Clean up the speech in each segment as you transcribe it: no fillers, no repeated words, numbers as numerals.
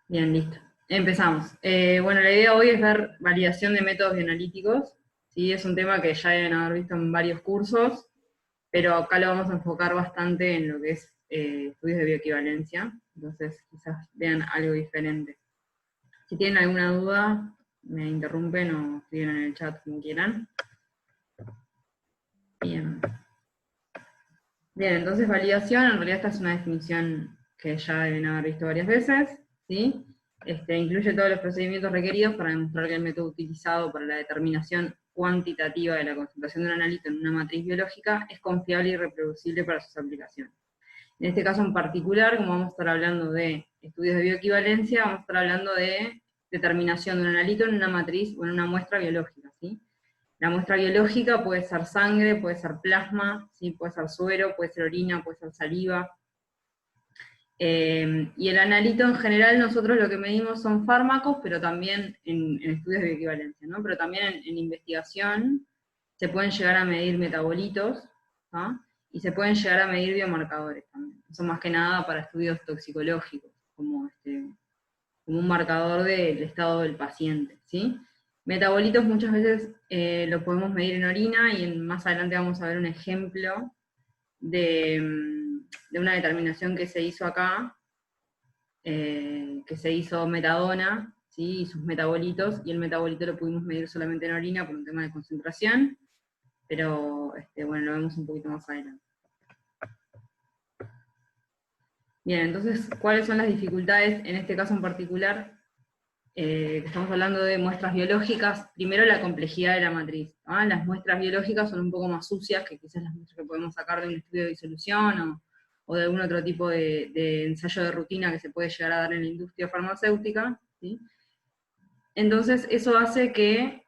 Bien, listo. Empezamos. Bueno, la idea hoy es ver validación de métodos bioanalíticos. ¿Sí? Es un tema que ya deben haber visto en varios cursos, pero acá lo vamos a enfocar bastante en lo que es estudios de bioequivalencia. Entonces, quizás vean algo diferente. Si tienen alguna duda, me interrumpen o escriben en el chat como quieran. Bien. Bien, entonces validación, en realidad esta es una definición que ya deben haber visto varias veces, ¿sí? Incluye todos los procedimientos requeridos para demostrar que el método utilizado para la determinación cuantitativa de la concentración de un analito en una matriz biológica es confiable y reproducible para sus aplicaciones. En este caso en particular, como vamos a estar hablando de estudios de bioequivalencia, vamos a estar hablando de determinación de un analito en una matriz o en una muestra biológica, ¿sí? La muestra biológica puede ser sangre, puede ser plasma, ¿sí? Puede ser suero, puede ser orina, puede ser saliva. Y el analito en general nosotros lo que medimos son fármacos, pero también en estudios de equivalencia, ¿no? Pero también en investigación se pueden llegar a medir metabolitos, ¿no? Y se pueden llegar a medir biomarcadores también. Eso más que nada para estudios toxicológicos, como un marcador del estado del paciente, ¿sí? Metabolitos muchas veces lo podemos medir en orina y más adelante vamos a ver un ejemplo de una determinación que se hizo acá, que se hizo metadona, ¿sí? Y sus metabolitos, y el metabolito lo pudimos medir solamente en orina por un tema de concentración, pero bueno, lo vemos un poquito más adelante. Bien, entonces, ¿cuáles son las dificultades en este caso en particular? Que estamos hablando de muestras biológicas, primero la complejidad de la matriz. ¿No? Las muestras biológicas son un poco más sucias que quizás las muestras que podemos sacar de un estudio de disolución o de algún otro tipo de ensayo de rutina que se puede llegar a dar en la industria farmacéutica, ¿sí? Entonces eso hace que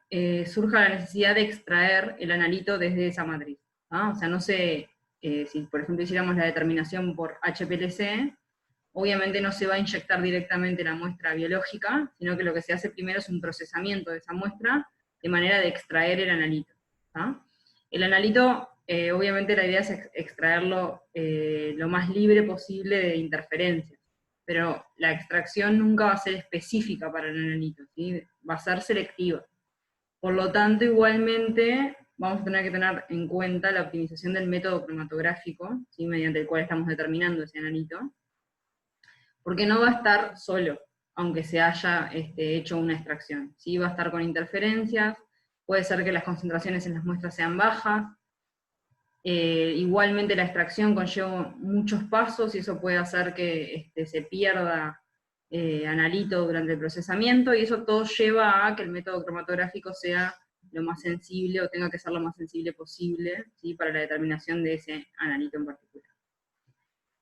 surja la necesidad de extraer el analito desde esa matriz. ¿No? O sea, no sé si por ejemplo hiciéramos la determinación por HPLC, obviamente no se va a inyectar directamente la muestra biológica, sino que lo que se hace primero es un procesamiento de esa muestra de manera de extraer el analito. ¿tá? El analito, obviamente la idea es extraerlo lo más libre posible de interferencias, pero la extracción nunca va a ser específica para el analito, ¿sí? Va a ser selectiva. Por lo tanto, igualmente vamos a tener que tener en cuenta la optimización del método cromatográfico, ¿sí? Mediante el cual estamos determinando ese analito, porque no va a estar solo, aunque se haya hecho una extracción. ¿Sí? Va a estar con interferencias, puede ser que las concentraciones en las muestras sean bajas, igualmente la extracción conlleva muchos pasos y eso puede hacer que se pierda analito durante el procesamiento, y eso todo lleva a que el método cromatográfico sea lo más sensible o tenga que ser lo más sensible posible, ¿sí? Para la determinación de ese analito en particular.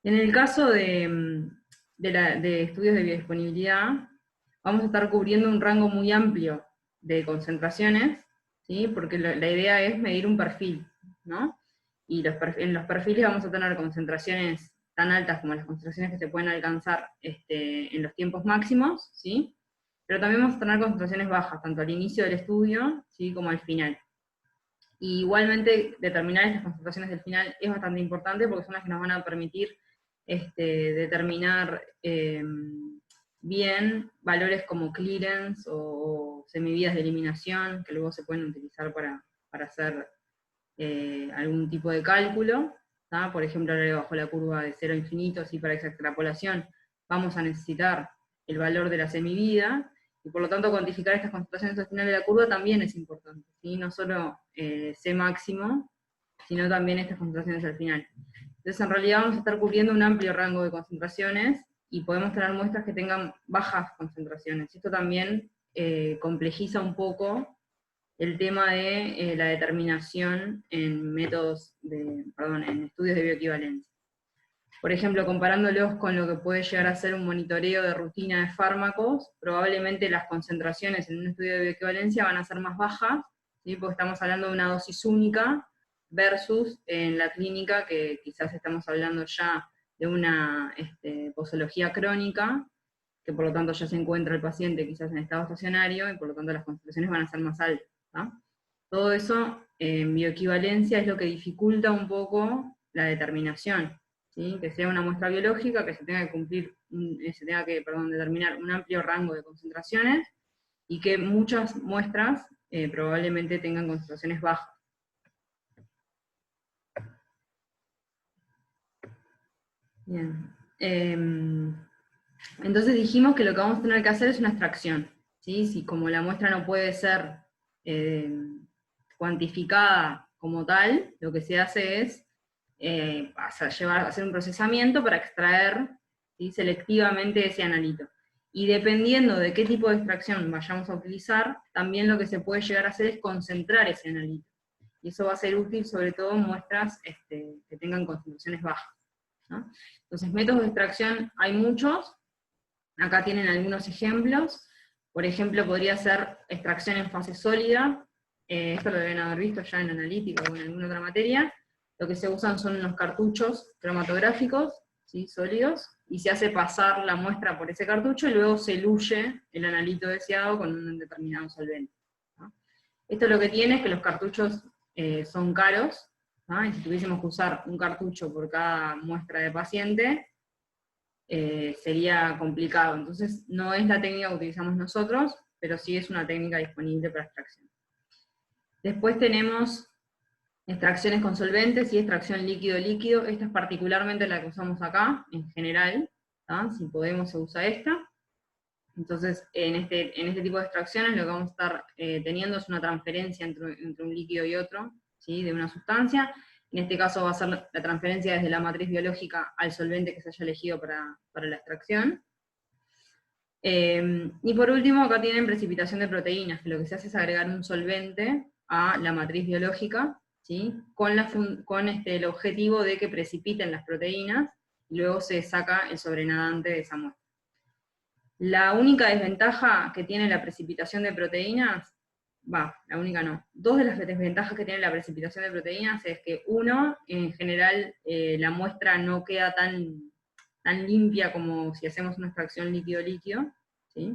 En el caso de estudios de biodisponibilidad, vamos a estar cubriendo un rango muy amplio de concentraciones, ¿sí? Porque la idea es medir un perfil, ¿no? Y en los perfiles vamos a tener concentraciones tan altas como las concentraciones que se pueden alcanzar en los tiempos máximos, ¿sí? Pero también vamos a tener concentraciones bajas, tanto al inicio del estudio, ¿sí? Como al final. Y igualmente determinar estas concentraciones del final es bastante importante porque son las que nos van a permitir determinar bien valores como clearance o semividas de eliminación, que luego se pueden utilizar para hacer algún tipo de cálculo. ¿tá? Por ejemplo, ahora bajo la curva de 0 a infinito, así para esa extrapolación vamos a necesitar el valor de la semivida, y por lo tanto cuantificar estas concentraciones al final de la curva también es importante, ¿sí? No solo C máximo, sino también estas concentraciones al final. Entonces en realidad vamos a estar cubriendo un amplio rango de concentraciones y podemos tener muestras que tengan bajas concentraciones. Esto también complejiza un poco el tema de la determinación en en estudios de bioequivalencia. Por ejemplo, comparándolos con lo que puede llegar a ser un monitoreo de rutina de fármacos, probablemente las concentraciones en un estudio de bioequivalencia van a ser más bajas, ¿sí? Porque estamos hablando de una dosis única, versus en la clínica, que quizás estamos hablando ya de una posología crónica, que por lo tanto ya se encuentra el paciente quizás en estado estacionario, y por lo tanto las concentraciones van a ser más altas. ¿tá? Todo eso en bioequivalencia es lo que dificulta un poco la determinación, ¿sí? Que sea una muestra biológica, que se tenga que cumplir determinar un amplio rango de concentraciones, y que muchas muestras probablemente tengan concentraciones bajas. Bien. Entonces dijimos que lo que vamos a tener que hacer es una extracción, ¿sí? Si como la muestra no puede ser cuantificada como tal, lo que se hace es hacer un procesamiento para extraer, ¿sí?, selectivamente ese analito. Y dependiendo de qué tipo de extracción vayamos a utilizar, también lo que se puede llegar a hacer es concentrar ese analito. Y eso va a ser útil sobre todo en muestras que tengan concentraciones bajas, ¿no? Entonces, métodos de extracción hay muchos. Acá tienen algunos ejemplos. Por ejemplo, podría ser extracción en fase sólida. Esto lo deben haber visto ya en analítica o en alguna otra materia. Lo que se usan son unos cartuchos cromatográficos, ¿sí?, sólidos, y se hace pasar la muestra por ese cartucho y luego se eluye el analito deseado con un determinado solvente, ¿no? Esto lo que tiene es que los cartuchos son caros, ¿no? Y si tuviésemos que usar un cartucho por cada muestra de paciente, sería complicado. Entonces no es la técnica que utilizamos nosotros, pero sí es una técnica disponible para extracción. Después tenemos extracciones con solventes y extracción líquido-líquido. Esta es particularmente la que usamos acá, en general, ¿tá? Si podemos se usa esta. Entonces, en este tipo de extracciones lo que vamos a estar teniendo es una transferencia entre un líquido y otro, ¿sí?, de una sustancia. En este caso va a ser la transferencia desde la matriz biológica al solvente que se haya elegido para la extracción. Y por último, acá tienen precipitación de proteínas, que lo que se hace es agregar un solvente a la matriz biológica, ¿sí?, con el objetivo de que precipiten las proteínas, y luego se saca el sobrenadante de esa muestra. La única desventaja que tiene la precipitación de proteínas, la única no, dos de las desventajas que tiene la precipitación de proteínas es que, uno, en general la muestra no queda tan limpia como si hacemos una extracción líquido-líquido, ¿sí?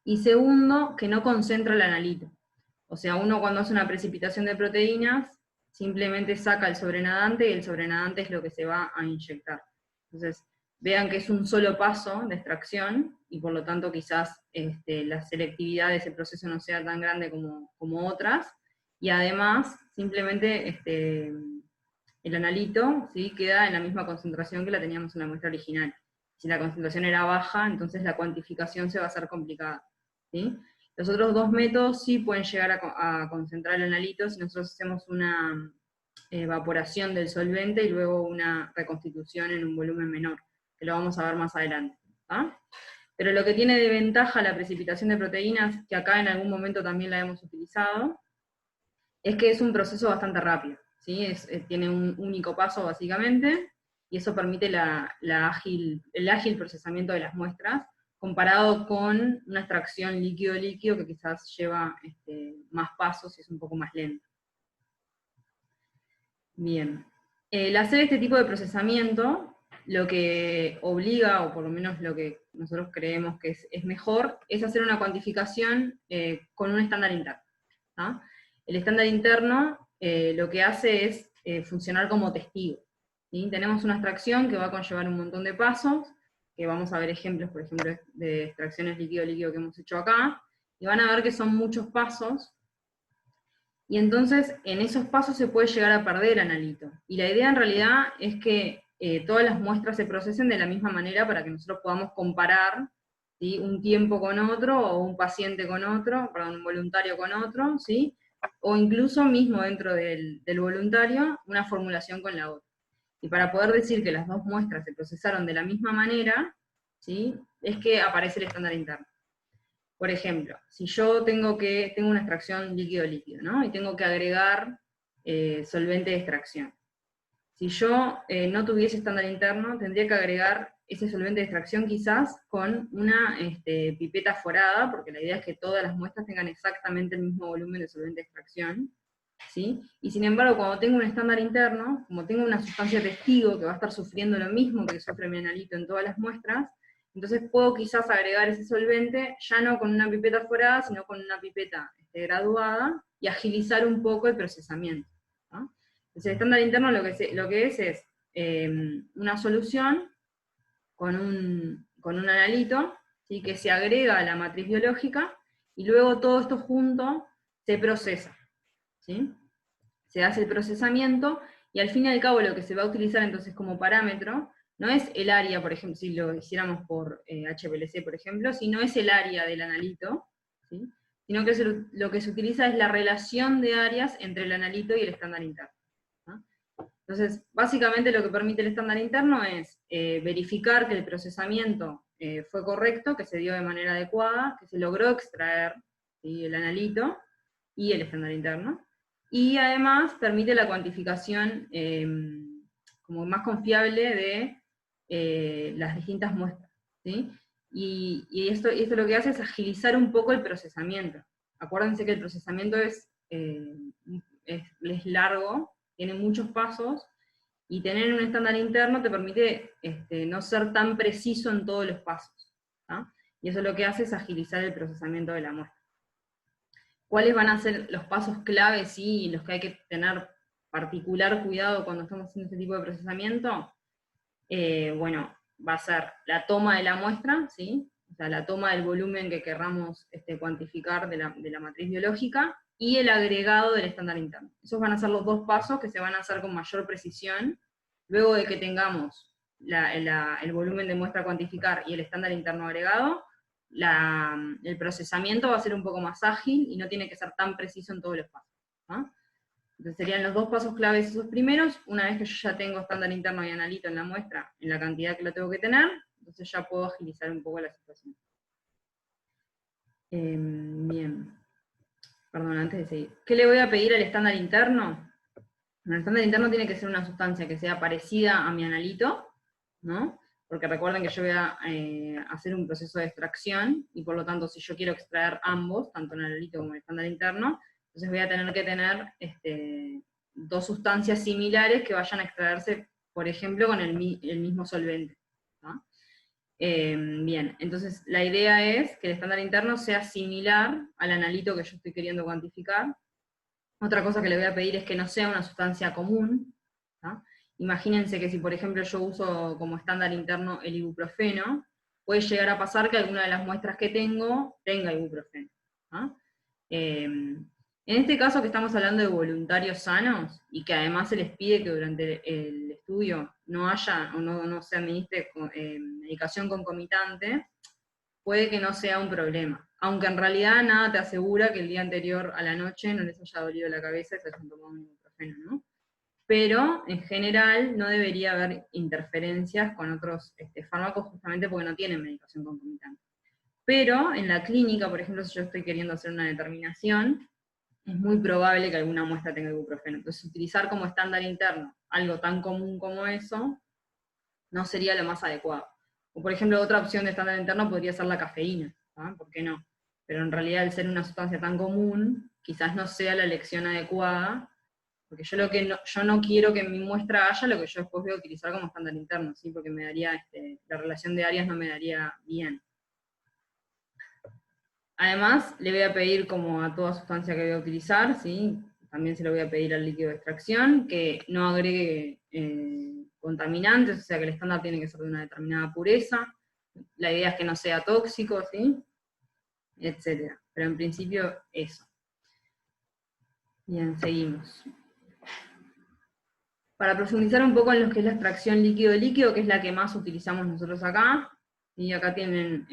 Y segundo, que no concentra el analito. O sea, uno cuando hace una precipitación de proteínas, simplemente saca el sobrenadante, y el sobrenadante es lo que se va a inyectar. Entonces, vean que es un solo paso de extracción, y por lo tanto quizás la selectividad de ese proceso no sea tan grande como otras, y además, simplemente el analito, ¿sí?, queda en la misma concentración que la teníamos en la muestra original. Si la concentración era baja, entonces la cuantificación se va a hacer complicada, ¿sí? Los otros dos métodos sí pueden llegar a concentrar el analito si nosotros hacemos una evaporación del solvente y luego una reconstitución en un volumen menor, que lo vamos a ver más adelante, ¿tá? Pero lo que tiene de ventaja la precipitación de proteínas, que acá en algún momento también la hemos utilizado, es que es un proceso bastante rápido, ¿sí? Tiene un único paso básicamente, y eso permite el ágil procesamiento de las muestras, comparado con una extracción líquido-líquido que quizás lleva más pasos y es un poco más lento. Bien. El hacer este tipo de procesamiento, lo que obliga, o por lo menos lo que nosotros creemos que es mejor, es hacer una cuantificación con un estándar interno, ¿tá? El estándar interno lo que hace es funcionar como testigo, ¿sí? Tenemos una extracción que va a conllevar un montón de pasos, que vamos a ver ejemplos, por ejemplo, de extracciones líquido-líquido que hemos hecho acá, y van a ver que son muchos pasos, y entonces en esos pasos se puede llegar a perder analito. Y la idea en realidad es que todas las muestras se procesen de la misma manera para que nosotros podamos comparar, ¿sí?, un tiempo con otro, o un paciente con otro, perdón, un voluntario con otro, ¿sí?, o incluso mismo dentro del voluntario, una formulación con la otra. Y para poder decir que las dos muestras se procesaron de la misma manera, ¿sí?, es que aparece el estándar interno. Por ejemplo, si yo tengo una extracción líquido-líquido, ¿no?, y tengo que agregar solvente de extracción. Si yo no tuviese estándar interno, tendría que agregar ese solvente de extracción quizás con una pipeta forada, porque la idea es que todas las muestras tengan exactamente el mismo volumen de solvente de extracción, ¿sí? Y sin embargo, cuando tengo un estándar interno, como tengo una sustancia testigo que va a estar sufriendo lo mismo que sufre mi analito en todas las muestras, entonces puedo quizás agregar ese solvente, ya no con una pipeta forada, sino con una pipeta graduada, y agilizar un poco el procesamiento, ¿no? Entonces el estándar interno lo que es una solución con un analito, ¿sí? Que se agrega a la matriz biológica, y luego todo esto junto se procesa, ¿sí? Se hace el procesamiento, y al fin y al cabo lo que se va a utilizar entonces como parámetro no es el área, por ejemplo, si lo hiciéramos por HPLC, por ejemplo, sino es el área del analito, ¿sí? Sino que lo que se utiliza es la relación de áreas entre el analito y el estándar interno, ¿no? Entonces, básicamente lo que permite el estándar interno es verificar que el procesamiento fue correcto, que se dio de manera adecuada, que se logró extraer, ¿sí? El analito y el estándar interno, y además permite la cuantificación como más confiable de las distintas muestras, ¿sí? Y esto lo que hace es agilizar un poco el procesamiento. Acuérdense que el procesamiento es largo, tiene muchos pasos, y tener un estándar interno te permite no ser tan preciso en todos los pasos, ¿tá? Y eso lo que hace es agilizar el procesamiento de la muestra. ¿Cuáles van a ser los pasos claves, sí, y los que hay que tener particular cuidado cuando estamos haciendo este tipo de procesamiento? Bueno, va a ser la toma de la muestra, ¿sí? O sea, la toma del volumen que querramos cuantificar de la matriz biológica, y el agregado del estándar interno. Esos van a ser los dos pasos que se van a hacer con mayor precisión, luego de que tengamos el volumen de muestra a cuantificar y el estándar interno agregado. El procesamiento va a ser un poco más ágil y no tiene que ser tan preciso en todos los pasos, ¿no? Entonces serían los dos pasos claves esos primeros. Una vez que yo ya tengo estándar interno y analito en la muestra, en la cantidad que lo tengo que tener, entonces ya puedo agilizar un poco la situación. Bien. Perdón, antes de seguir. ¿Qué le voy a pedir al estándar interno? El estándar interno tiene que ser una sustancia que sea parecida a mi analito, ¿no? Porque recuerden que yo voy a hacer un proceso de extracción, y por lo tanto, si yo quiero extraer ambos, tanto el analito como el estándar interno, entonces voy a tener que tener dos sustancias similares que vayan a extraerse, por ejemplo, con el mismo solvente, ¿no? Bien, entonces la idea es que el estándar interno sea similar al analito que yo estoy queriendo cuantificar. Otra cosa que le voy a pedir es que no sea una sustancia común, ¿no? Imagínense que si, por ejemplo, yo uso como estándar interno el ibuprofeno, puede llegar a pasar que alguna de las muestras que tengo tenga ibuprofeno, ¿no? En este caso que estamos hablando de voluntarios sanos, y que además se les pide que durante el estudio no haya o no se administre medicación concomitante, puede que no sea un problema. Aunque en realidad nada te asegura que el día anterior a la noche no les haya dolido la cabeza y se hayan tomado un ibuprofeno, ¿no? Pero en general no debería haber interferencias con otros fármacos, justamente porque no tienen medicación concomitante. Pero en la clínica, por ejemplo, si yo estoy queriendo hacer una determinación, es muy probable que alguna muestra tenga ibuprofeno. Entonces, utilizar como estándar interno algo tan común como eso no sería lo más adecuado. O por ejemplo, otra opción de estándar interno podría ser la cafeína, ¿no? ¿Por qué no? Pero en realidad, al ser una sustancia tan común, quizás no sea la elección adecuada, porque yo no quiero que en mi muestra haya lo que yo después voy a utilizar como estándar interno, ¿sí? Porque me daría, la relación de áreas no me daría bien. Además, le voy a pedir, como a toda sustancia que voy a utilizar, ¿sí? También se lo voy a pedir al líquido de extracción, que no agregue contaminantes, o sea que el estándar tiene que ser de una determinada pureza. La idea es que no sea tóxico, ¿sí? Etcétera. Pero en principio, eso. Bien, seguimos. Para profundizar un poco en lo que es la extracción líquido-líquido, que es la que más utilizamos nosotros acá, y acá tienen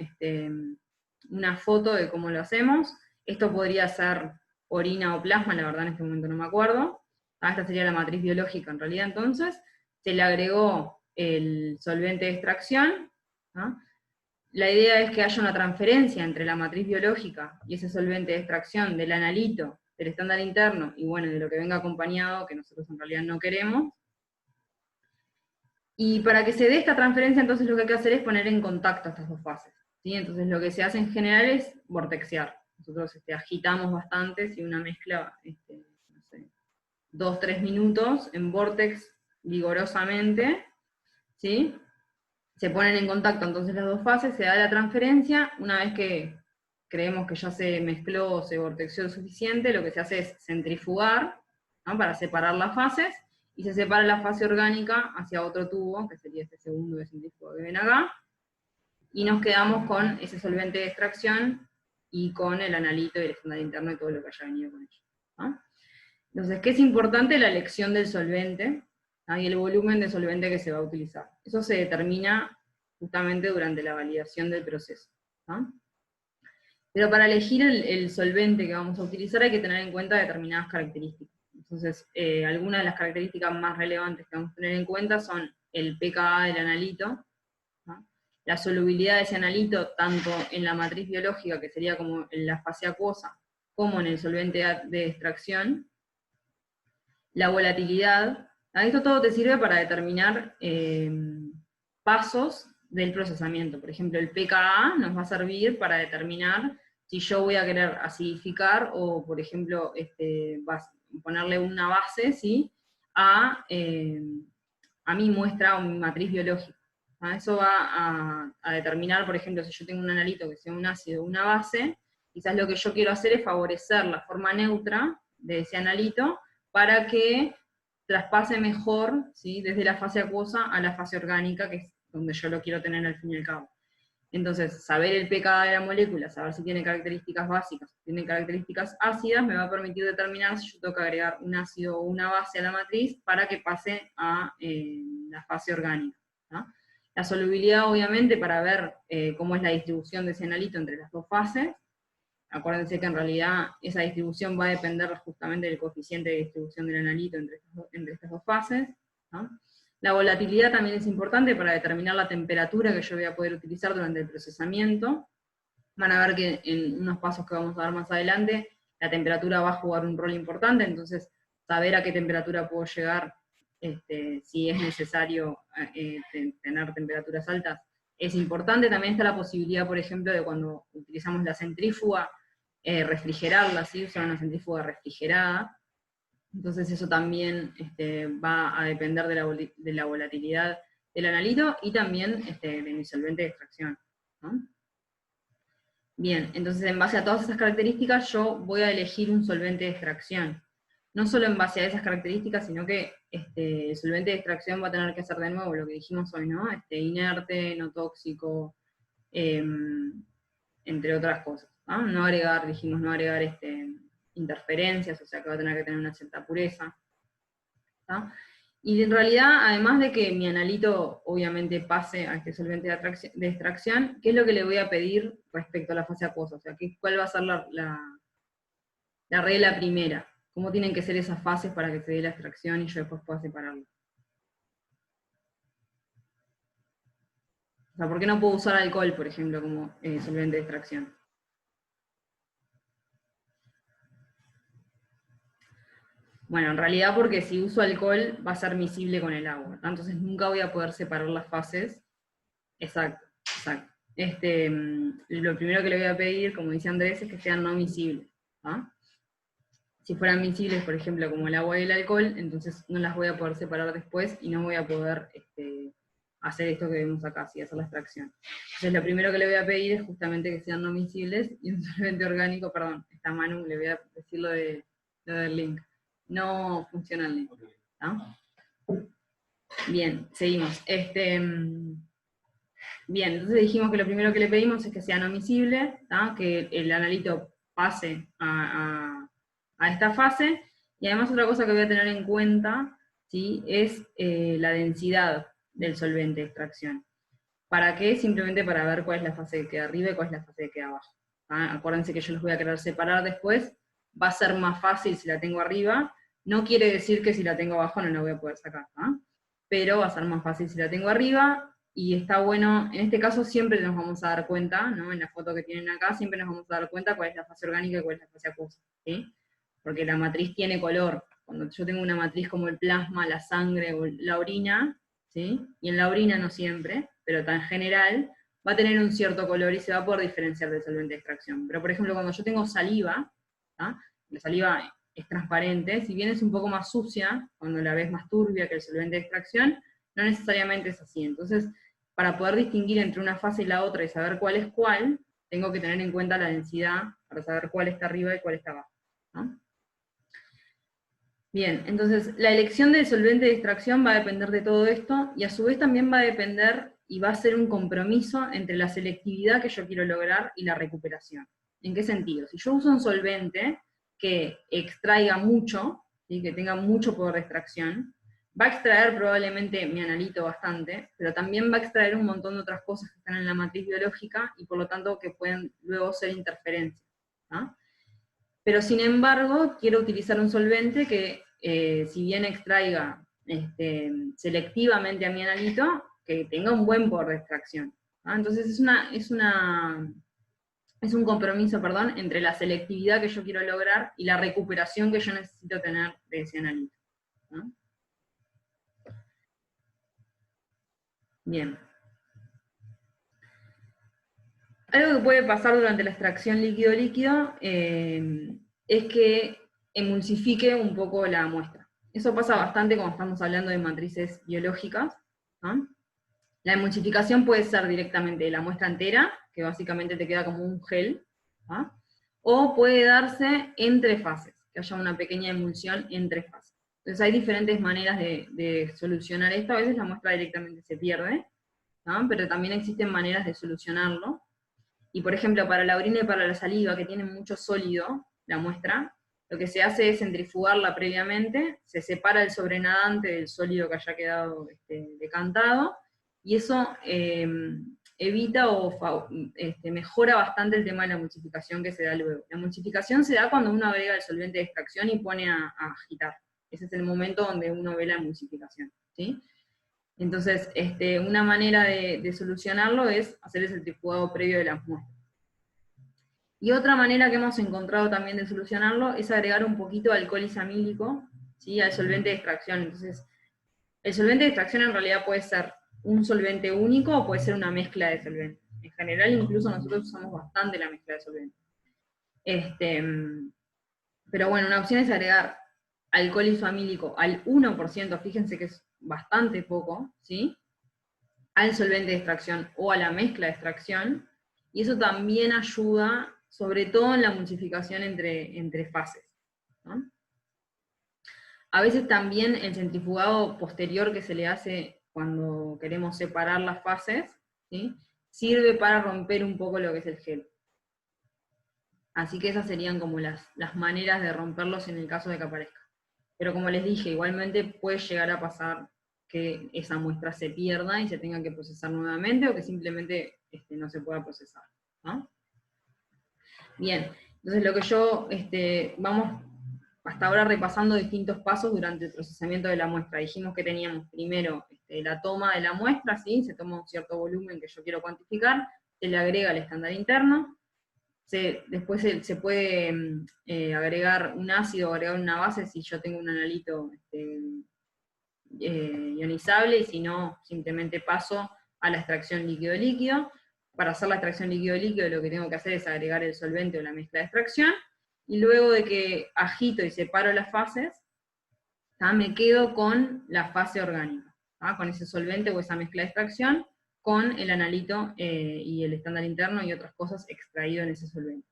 una foto de cómo lo hacemos. Esto podría ser orina o plasma, la verdad en este momento no me acuerdo. Esta sería la matriz biológica en realidad entonces. Se le agregó el solvente de extracción, ¿no? La idea es que haya una transferencia entre la matriz biológica y ese solvente de extracción del analito, del estándar interno, y bueno, de lo que venga acompañado, que nosotros en realidad no queremos. Y para que se dé esta transferencia, entonces lo que hay que hacer es poner en contacto estas dos fases, ¿sí? Entonces lo que se hace en general es vortexear. Nosotros agitamos bastante, si una mezcla, no sé, 2-3 minutos en vortex vigorosamente, ¿sí? Se ponen en contacto entonces las dos fases, se da la transferencia. Una vez que creemos que ya se mezcló o se vortexeó suficiente, lo que se hace es centrifugar, ¿no? Para separar las fases, y se separa la fase orgánica hacia otro tubo, que sería este segundo de centrífugo que ven acá, y nos quedamos con ese solvente de extracción y con el analito y el estándar interno y todo lo que haya venido con ello, ¿no? Entonces, ¿qué es importante? La elección del solvente, ¿no? Y el volumen de solvente que se va a utilizar. Eso se determina justamente durante la validación del proceso, ¿no? Pero para elegir el solvente que vamos a utilizar hay que tener en cuenta determinadas características. Entonces, algunas de las características más relevantes que vamos a tener en cuenta son el pKa del analito, ¿no? La solubilidad de ese analito tanto en la matriz biológica, que sería como en la fase acuosa, como en el solvente de extracción, la volatilidad. Esto todo te sirve para determinar pasos del procesamiento. Por ejemplo, el pKa nos va a servir para determinar si yo voy a querer acidificar o, por ejemplo, ponerle una base, ¿sí?, a mi muestra o mi matriz biológica. Eso va a determinar, por ejemplo, si yo tengo un analito que sea un ácido o una base, quizás lo que yo quiero hacer es favorecer la forma neutra de ese analito para que traspase mejor, ¿sí?, desde la fase acuosa a la fase orgánica, que es donde yo lo quiero tener al fin y al cabo. Entonces, saber el pKa de la molécula, saber si tiene características básicas, si tiene características ácidas, me va a permitir determinar si yo tengo que agregar un ácido o una base a la matriz para que pase a la fase orgánica, ¿no? La solubilidad, obviamente, para ver cómo es la distribución de ese analito entre las dos fases. Acuérdense que en realidad esa distribución va a depender justamente del coeficiente de distribución del analito entre estas dos fases, ¿no? La volatilidad también es importante para determinar la temperatura que yo voy a poder utilizar durante el procesamiento. Van a ver que en unos pasos que vamos a dar más adelante, la temperatura va a jugar un rol importante, entonces saber a qué temperatura puedo llegar, si es necesario tener temperaturas altas, es importante. También está la posibilidad, por ejemplo, de cuando utilizamos la centrífuga, refrigerarla, ¿sí?, usar una centrífuga refrigerada. Entonces eso también va a depender de la volatilidad del analito y también de mi solvente de extracción, ¿no? Bien, entonces en base a todas esas características yo voy a elegir un solvente de extracción. No solo en base a esas características, sino que el solvente de extracción va a tener que ser de nuevo lo que dijimos hoy, ¿no? Inerte, no tóxico, entre otras cosas, ¿no? No agregar, dijimos, no agregar interferencias, o sea que va a tener que tener una cierta pureza, ¿tá? Y en realidad, además de que mi analito obviamente pase a este solvente de extracción, ¿qué es lo que le voy a pedir respecto a la fase acuosa? O sea, ¿cuál va a ser la regla primera? ¿Cómo tienen que ser esas fases para que se dé la extracción y yo después pueda separarlo? O sea, ¿por qué no puedo usar alcohol, por ejemplo, como solvente de extracción? Bueno, en realidad porque si uso alcohol va a ser miscible con el agua, ¿no? Entonces nunca voy a poder separar las fases. Exacto, exacto. Lo primero que le voy a pedir, como dice Andrés, es que sean no miscibles, ¿no? Si fueran miscibles, por ejemplo, como el agua y el alcohol, entonces no las voy a poder separar después y no voy a poder hacer esto que vemos acá, ¿sí?, hacer la extracción. Entonces lo primero que le voy a pedir es justamente que sean no miscibles y un solvente orgánico, perdón, esta Manu, le voy a decir lo del link. No funciona el link, ¿no? Bien, seguimos. Bien, entonces dijimos que lo primero que le pedimos es que sea no miscible, ¿tá?, que el analito pase a esta fase, y además otra cosa que voy a tener en cuenta, ¿sí?, es la densidad del solvente de extracción. ¿Para qué? Simplemente para ver cuál es la fase que queda arriba y cuál es la fase que queda abajo. Acuérdense que yo los voy a querer separar después, va a ser más fácil si la tengo arriba, no quiere decir que si la tengo abajo no la voy a poder sacar, pero va a ser más fácil si la tengo arriba, y está bueno, en este caso siempre nos vamos a dar cuenta, ¿no?, en la foto que tienen acá, siempre nos vamos a dar cuenta cuál es la fase orgánica y cuál es la fase acuosa, ¿sí? Porque la matriz tiene color. Cuando yo tengo una matriz como el plasma, la sangre o la orina, ¿sí?, y en la orina no siempre, pero tan general, va a tener un cierto color y se va a poder diferenciar del solvente de extracción. Pero por ejemplo, cuando yo tengo saliva, la saliva es transparente, si bien es un poco más sucia, cuando la ves más turbia que el solvente de extracción, no necesariamente es así. Entonces, para poder distinguir entre una fase y la otra y saber cuál es cuál, tengo que tener en cuenta la densidad para saber cuál está arriba y cuál está abajo, ¿no? Bien, entonces la elección del solvente de extracción va a depender de todo esto, y a su vez también va a depender y va a ser un compromiso entre la selectividad que yo quiero lograr y la recuperación. ¿En qué sentido? Si yo uso un solvente que extraiga mucho, ¿sí? Que tenga mucho poder de extracción, va a extraer probablemente mi analito bastante, pero también va a extraer un montón de otras cosas que están en la matriz biológica y por lo tanto que pueden luego ser interferencias, ¿no? Pero sin embargo, quiero utilizar un solvente que, si bien extraiga selectivamente a mi analito, que tenga un buen poder de extracción, ¿no? Entonces es un compromiso, perdón, entre la selectividad que yo quiero lograr y la recuperación que yo necesito tener de ese analito, ¿no? Bien. Algo que puede pasar durante la extracción líquido-líquido es que emulsifique un poco la muestra. Eso pasa bastante cuando estamos hablando de matrices biológicas, ¿no? La emulsificación puede ser directamente de la muestra entera, que básicamente te queda como un gel, ¿no? O puede darse entre fases, que haya una pequeña emulsión entre fases. Entonces hay diferentes maneras de solucionar esto. A veces la muestra directamente se pierde, ¿no? Pero también existen maneras de solucionarlo. Y por ejemplo, para la orina y para la saliva, que tienen mucho sólido, la muestra, lo que se hace es centrifugarla previamente, se separa el sobrenadante del sólido que haya quedado decantado, y eso evita o mejora bastante el tema de la emulsificación que se da luego. La emulsificación se da cuando uno agrega el solvente de extracción y pone a agitar. Ese es el momento donde uno ve la emulsificación, ¿sí? Entonces, una manera de solucionarlo es hacer el centrifugado previo de las muestras. Y otra manera que hemos encontrado también de solucionarlo es agregar un poquito de alcohol isamílico, ¿sí? Al solvente de extracción. Entonces, el solvente de extracción en realidad puede ser un solvente único o puede ser una mezcla de solventes. En general, incluso nosotros usamos bastante la mezcla de solventes. Pero bueno, una opción es agregar alcohol isamílico al 1%, fíjense que es bastante poco, ¿sí? Al solvente de extracción o a la mezcla de extracción, y eso también ayuda, sobre todo en la emulsificación entre fases, ¿no? A veces también el centrifugado posterior que se le hace cuando queremos separar las fases, ¿sí? Sirve para romper un poco lo que es el gel. Así que esas serían como las maneras de romperlos en el caso de que aparezca. Pero como les dije, igualmente puede llegar a pasar que esa muestra se pierda y se tenga que procesar nuevamente, o que simplemente no se pueda procesar, ¿no? Bien, entonces lo que yo, vamos hasta ahora repasando distintos pasos durante el procesamiento de la muestra. Dijimos que teníamos primero la toma de la muestra, ¿sí? Se toma un cierto volumen que yo quiero cuantificar, se le agrega el estándar interno, después se puede agregar un ácido o agregar una base si yo tengo un analito ionizable, y si no, simplemente paso a la extracción líquido-líquido. Para hacer la extracción líquido-líquido lo que tengo que hacer es agregar el solvente o la mezcla de extracción, y luego de que agito y separo las fases, ¿tá? Me quedo con la fase orgánica, ¿tá? Con ese solvente o esa mezcla de extracción, con el analito y el estándar interno y otras cosas extraído en ese solvente.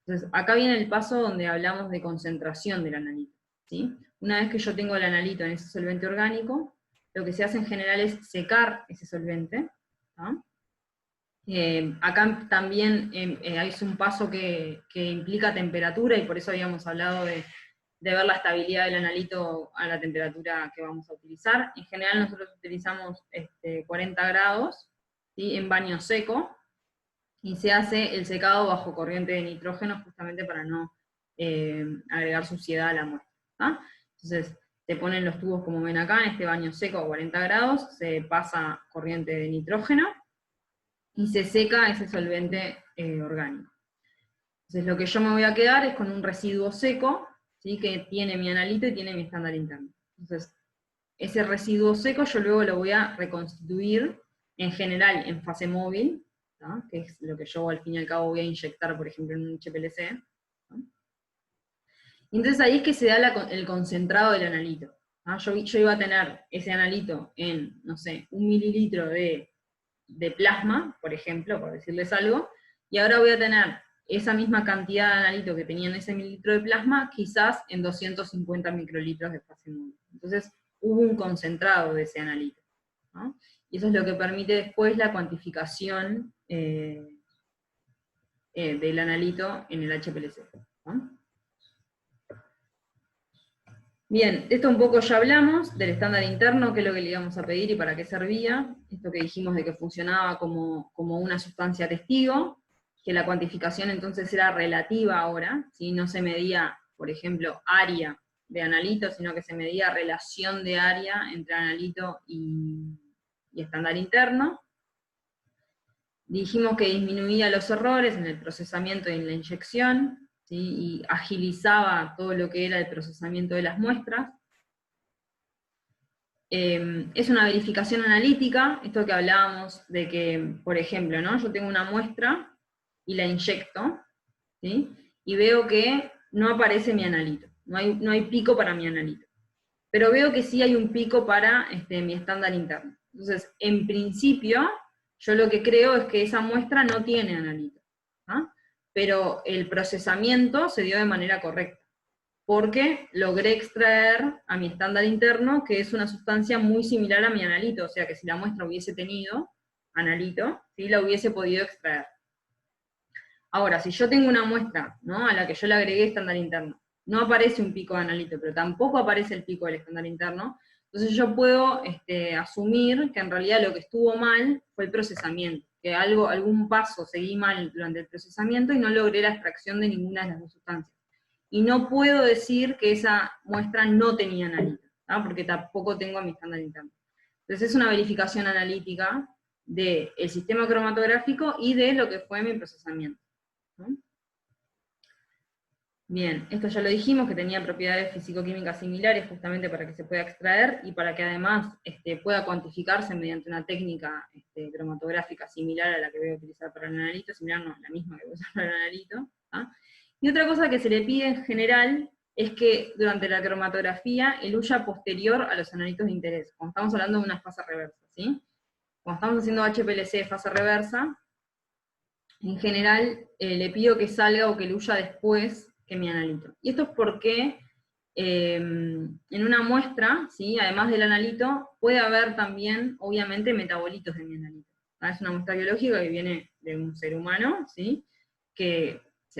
Entonces, acá viene el paso donde hablamos de concentración del analito, ¿sí? Una vez que yo tengo el analito en ese solvente orgánico, lo que se hace en general es secar ese solvente, ¿no? Acá también hay un paso que implica temperatura, y por eso habíamos hablado de ver la estabilidad del analito a la temperatura que vamos a utilizar. En general nosotros utilizamos 40 grados, ¿sí? En baño seco, y se hace el secado bajo corriente de nitrógeno justamente para no agregar suciedad a la muestra, ¿tá? Entonces se ponen los tubos como ven acá, en este baño seco a 40 grados, se pasa corriente de nitrógeno, y se seca ese solvente orgánico. Entonces lo que yo me voy a quedar es con un residuo seco, ¿sí? Que tiene mi analito y tiene mi estándar interno. Entonces, ese residuo seco yo luego lo voy a reconstituir, en general en fase móvil, ¿no? Que es lo que yo al fin y al cabo voy a inyectar, por ejemplo, en un HPLC, ¿no? Y entonces ahí es que se da el concentrado del analito, ¿no? Yo iba a tener ese analito en, no sé, 1 mililitro de plasma, por ejemplo, por decirles algo, y ahora voy a tener esa misma cantidad de analito que tenía en ese mililitro de plasma, quizás en 250 microlitros de fase móvil. Entonces, hubo un concentrado de ese analito, ¿no? Y eso es lo que permite después la cuantificación del analito en el HPLC, ¿no? Bien, esto un poco ya hablamos, del estándar interno, qué es lo que le íbamos a pedir y para qué servía, esto que dijimos de que funcionaba como una sustancia testigo, que la cuantificación entonces era relativa ahora, ¿sí? No se medía, por ejemplo, área de analito, sino que se medía relación de área entre analito y estándar interno. Dijimos que disminuía los errores en el procesamiento y en la inyección, ¿sí? Y agilizaba todo lo que era el procesamiento de las muestras. Es una verificación analítica, esto que hablábamos de que, por ejemplo, ¿no? Yo tengo una muestra y la inyecto, ¿sí? Y veo que no aparece mi analito, no hay pico para mi analito. Pero veo que sí hay un pico para mi estándar interno. Entonces, en principio, yo lo que creo es que esa muestra no tiene analito, ¿ah? Pero el procesamiento se dio de manera correcta, porque logré extraer a mi estándar interno, que es una sustancia muy similar a mi analito, o sea que si la muestra hubiese tenido analito, ¿sí? La hubiese podido extraer. Ahora, si yo tengo una muestra, ¿no? A la que yo le agregué estándar interno, no aparece un pico de analito, pero tampoco aparece el pico del estándar interno, entonces yo puedo asumir que en realidad lo que estuvo mal fue el procesamiento, que algún paso seguí mal durante el procesamiento y no logré la extracción de ninguna de las dos sustancias. Y no puedo decir que esa muestra no tenía analito, ¿tá? Porque tampoco tengo a mi estándar interno. Entonces es una verificación analítica del sistema cromatográfico y de lo que fue mi procesamiento, ¿no? Bien, esto ya lo dijimos, que tenía propiedades físico-químicas similares justamente para que se pueda extraer y para que además pueda cuantificarse mediante una técnica cromatográfica similar a la que voy a utilizar para el analito, similar no, la misma que voy a usar para el analito, ¿tá? Y otra cosa que se le pide en general es que durante la cromatografía el huya posterior a los analitos de interés, cuando estamos hablando de una fase reversa, ¿sí? Cuando estamos haciendo HPLC de fase reversa, en general le pido que salga o que el huya después que mi analito. Y esto es porque en una muestra, ¿sí? Además del analito, puede haber también, obviamente, metabolitos de mi analito. Es una muestra biológica que viene de un ser humano, ¿sí?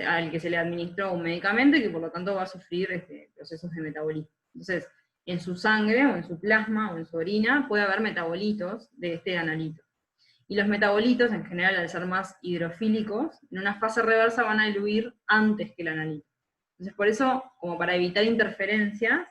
Al que se le administró un medicamento y que por lo tanto va a sufrir procesos de metabolismo. Entonces, en su sangre, o en su plasma, o en su orina, puede haber metabolitos de este analito. Y los metabolitos, en general, al ser más hidrofílicos, en una fase reversa van a diluir antes que el analito. Entonces, por eso, como para evitar interferencias,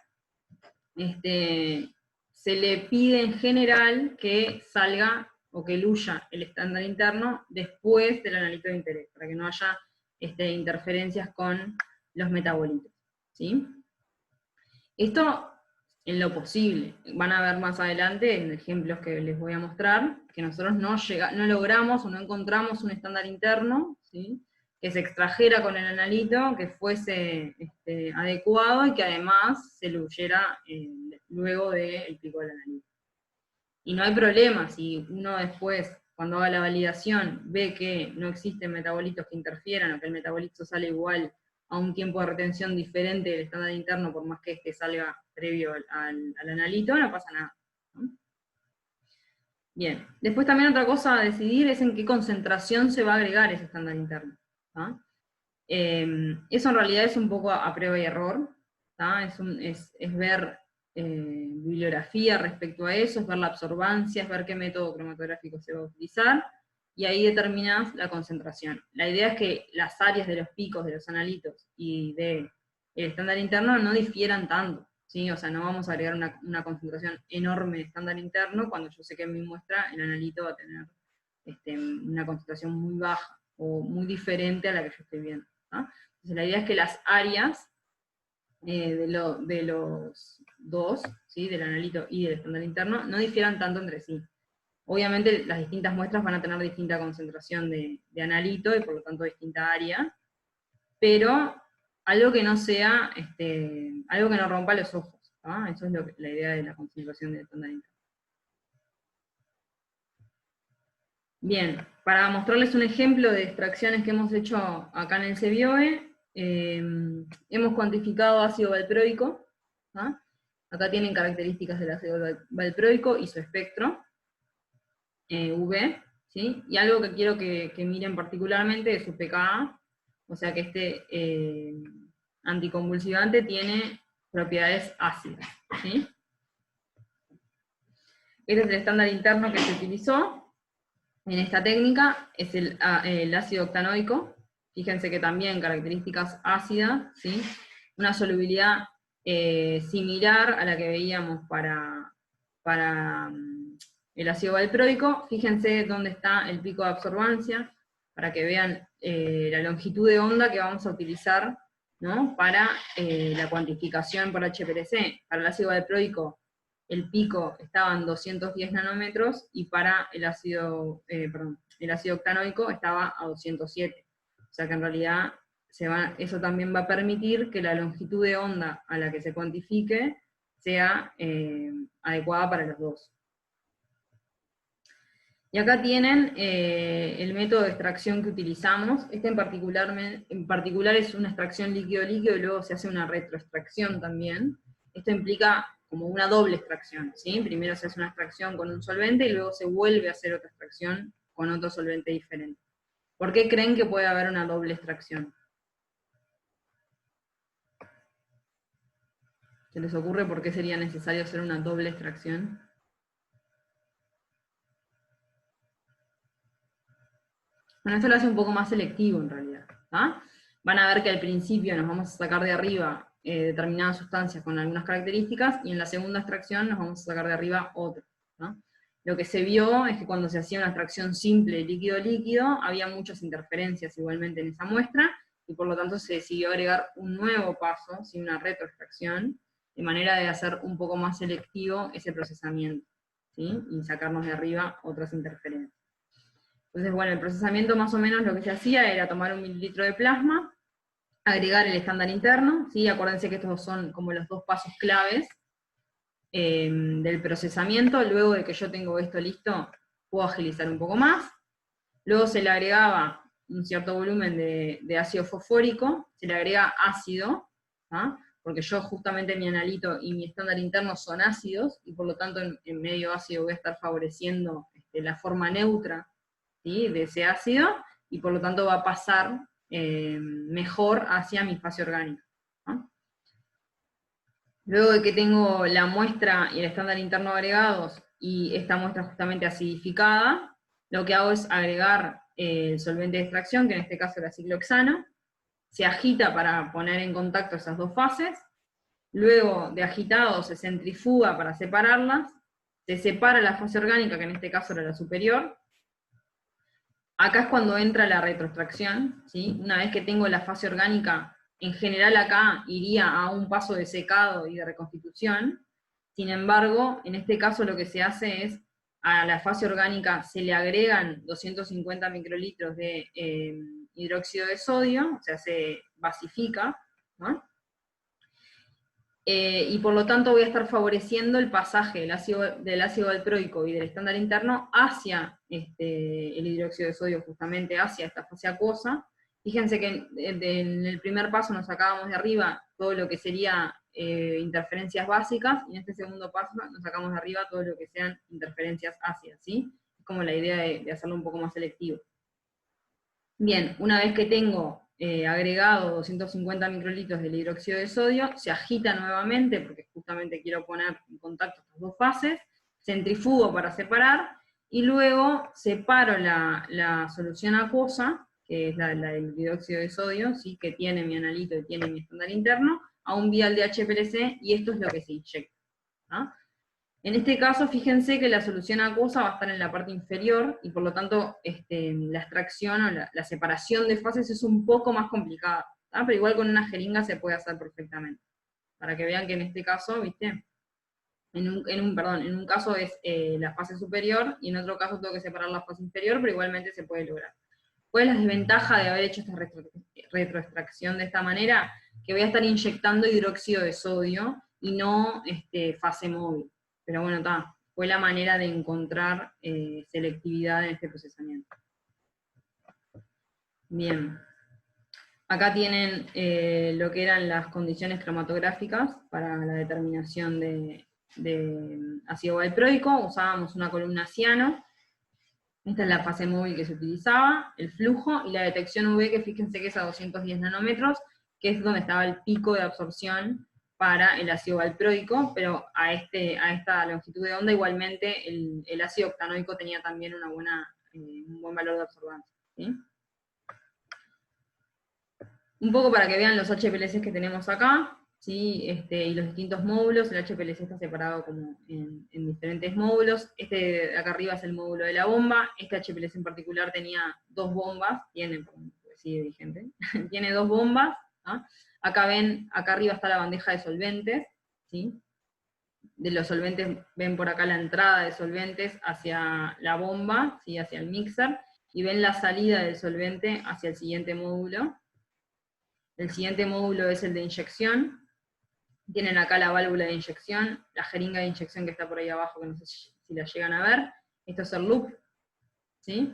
se le pide en general que salga o que luya el estándar interno después del analito de interés, para que no haya interferencias con los metabolitos, ¿sí? Esto en lo posible. Van a ver más adelante en ejemplos que les voy a mostrar, que nosotros no logramos o no encontramos un estándar interno, ¿sí? Que se extrajera con el analito, que fuese adecuado y que además se luyera luego del pico del analito. Y no hay problema si uno después, cuando haga la validación, ve que no existen metabolitos que interfieran o que el metabolito sale igual a un tiempo de retención diferente del estándar interno, por más que salga previo al analito, no pasa nada, ¿no? Bien, después también otra cosa a decidir es en qué concentración se va a agregar ese estándar interno, ¿tá? Eso en realidad es un poco a prueba y error, ¿tá? Es ver bibliografía respecto a eso, es ver la absorbancia, es ver qué método cromatográfico se va a utilizar, y ahí determinas la concentración. La idea es que las áreas de los picos de los analitos y del estándar interno no difieran tanto, ¿sí? O sea, no vamos a agregar una concentración enorme de estándar interno cuando yo sé que en mi muestra el analito va a tener una concentración muy baja o muy diferente a la que yo estoy viendo, ¿no? Entonces la idea es que las áreas de los dos, ¿sí? Del analito y del estándar interno, no difieran tanto entre sí. Obviamente las distintas muestras van a tener distinta concentración de analito y por lo tanto distinta área, pero algo que no sea, algo que no rompa los ojos, ¿no? Eso es la idea de la concentración del estándar interno. Bien, Para mostrarles un ejemplo de extracciones que hemos hecho acá en el CBOE, hemos cuantificado ácido valproico. ¿Ah? Acá tienen características del ácido valproico y su espectro, UV, ¿sí? Y algo que quiero que miren particularmente es su pKa, o sea que este anticonvulsivante tiene propiedades ácidas, ¿sí? Este es el estándar interno que se utilizó en esta técnica, es el ácido octanoico. Fíjense que también características ácidas, ¿sí? Una solubilidad similar a la que veíamos para el ácido valproico. Fíjense dónde está el pico de absorbancia, para que vean la longitud de onda que vamos a utilizar, ¿no? Para la cuantificación por HPLC. Para el ácido valproico el pico estaba en 210 nanómetros, y para el ácido octanoico estaba a 207. O sea que en realidad eso también va a permitir que la longitud de onda a la que se cuantifique sea adecuada para los dos. Y acá tienen el método de extracción que utilizamos. Este en particular es una extracción líquido-líquido, y luego se hace una retroextracción también. Esto implica como una doble extracción, ¿sí? Primero se hace una extracción con un solvente, y luego se vuelve a hacer otra extracción con otro solvente diferente. ¿Por qué creen que puede haber una doble extracción? ¿Se les ocurre por qué sería necesario hacer una doble extracción? Bueno, esto lo hace un poco más selectivo en realidad. ¿Ah? Van a ver que al principio nos vamos a sacar de arriba determinadas sustancias con algunas características, y en la segunda extracción nos vamos a sacar de arriba otras, ¿no? Lo que se vio es que cuando se hacía una extracción simple líquido-líquido, había muchas interferencias igualmente en esa muestra, y por lo tanto se decidió agregar un nuevo paso, ¿sí? Una retroextracción, de manera de hacer un poco más selectivo ese procesamiento, ¿sí? Y sacarnos de arriba otras interferencias. Entonces, bueno, el procesamiento más o menos lo que se hacía era tomar 1 mililitro de plasma, agregar el estándar interno, ¿sí? Acuérdense que estos son como los dos pasos claves del procesamiento. Luego de que yo tengo esto listo, puedo agilizar un poco más. Luego se le agregaba un cierto volumen de ácido fosfórico, se le agrega ácido, ¿ah? Porque yo justamente mi analito y mi estándar interno son ácidos, y por lo tanto en medio ácido voy a estar favoreciendo la forma neutra, ¿sí? De ese ácido, y por lo tanto va a pasar mejor hacia mi fase orgánica, ¿no? Luego de que tengo la muestra y el estándar interno agregados, y esta muestra justamente acidificada, lo que hago es agregar el solvente de extracción, que en este caso era ciclohexano. Se agita para poner en contacto esas dos fases. Luego de agitado se centrifuga para separarlas. Se separa la fase orgánica, que en este caso era la superior. Acá es cuando entra la retroextracción, ¿sí? Una vez que tengo la fase orgánica, en general acá iría a un paso de secado y de reconstitución. Sin embargo, en este caso lo que se hace es, a la fase orgánica se le agregan 250 microlitros de hidróxido de sodio, o sea, se basifica, ¿no? Y por lo tanto voy a estar favoreciendo el pasaje del ácido valproico y del estándar interno hacia el hidróxido de sodio, justamente hacia esta fase acuosa. Fíjense que en el primer paso nos sacábamos de arriba todo lo que sería interferencias básicas, y en este segundo paso nos sacamos de arriba todo lo que sean interferencias ácidas, ¿sí? Es como la idea de hacerlo un poco más selectivo. Bien, una vez que tengo agregado 250 microlitros del hidróxido de sodio, se agita nuevamente, porque justamente quiero poner en contacto estas dos fases, centrifugo para separar, y luego separo la solución acuosa, que es la del hidróxido de sodio, ¿sí? Que tiene mi analito y tiene mi estándar interno, a un vial de HPLC, y esto es lo que se inyecta, ¿no? En este caso, fíjense que la solución acuosa va a estar en la parte inferior, y por lo tanto la extracción o la separación de fases es un poco más complicada, ¿tá? Pero igual con una jeringa se puede hacer perfectamente. Para que vean que en este caso, ¿viste? En un caso es la fase superior, y en otro caso tengo que separar la fase inferior, pero igualmente se puede lograr. ¿Cuál es la desventaja de haber hecho esta retroextracción de esta manera? Que voy a estar inyectando hidróxido de sodio y no fase móvil. Pero bueno, fue la manera de encontrar selectividad en este procesamiento. Bien. Acá tienen lo que eran las condiciones cromatográficas para la determinación de ácido valproico. Usábamos una columna ciano. Esta es la fase móvil que se utilizaba, el flujo y la detección UV, que fíjense que es a 210 nanómetros, que es donde estaba el pico de absorción para el ácido valproico, pero a esta longitud de onda igualmente el ácido octanoico tenía también un buen valor de absorbancia, ¿sí? Un poco para que vean los HPLCs que tenemos acá, ¿sí? Y los distintos módulos. El HPLC está separado como en diferentes módulos. Este de acá arriba es el módulo de la bomba. Este HPLC en particular tenía dos bombas, sigue vigente, tiene dos bombas. ¿Ah? Acá ven, acá arriba está la bandeja de solventes, ¿sí? De los solventes ven por acá la entrada de solventes hacia la bomba, ¿sí? Hacia el mixer, y ven la salida del solvente hacia el siguiente módulo. El siguiente módulo es el de inyección. Tienen acá la válvula de inyección, la jeringa de inyección que está por ahí abajo, que no sé si la llegan a ver. Esto es el loop, ¿sí?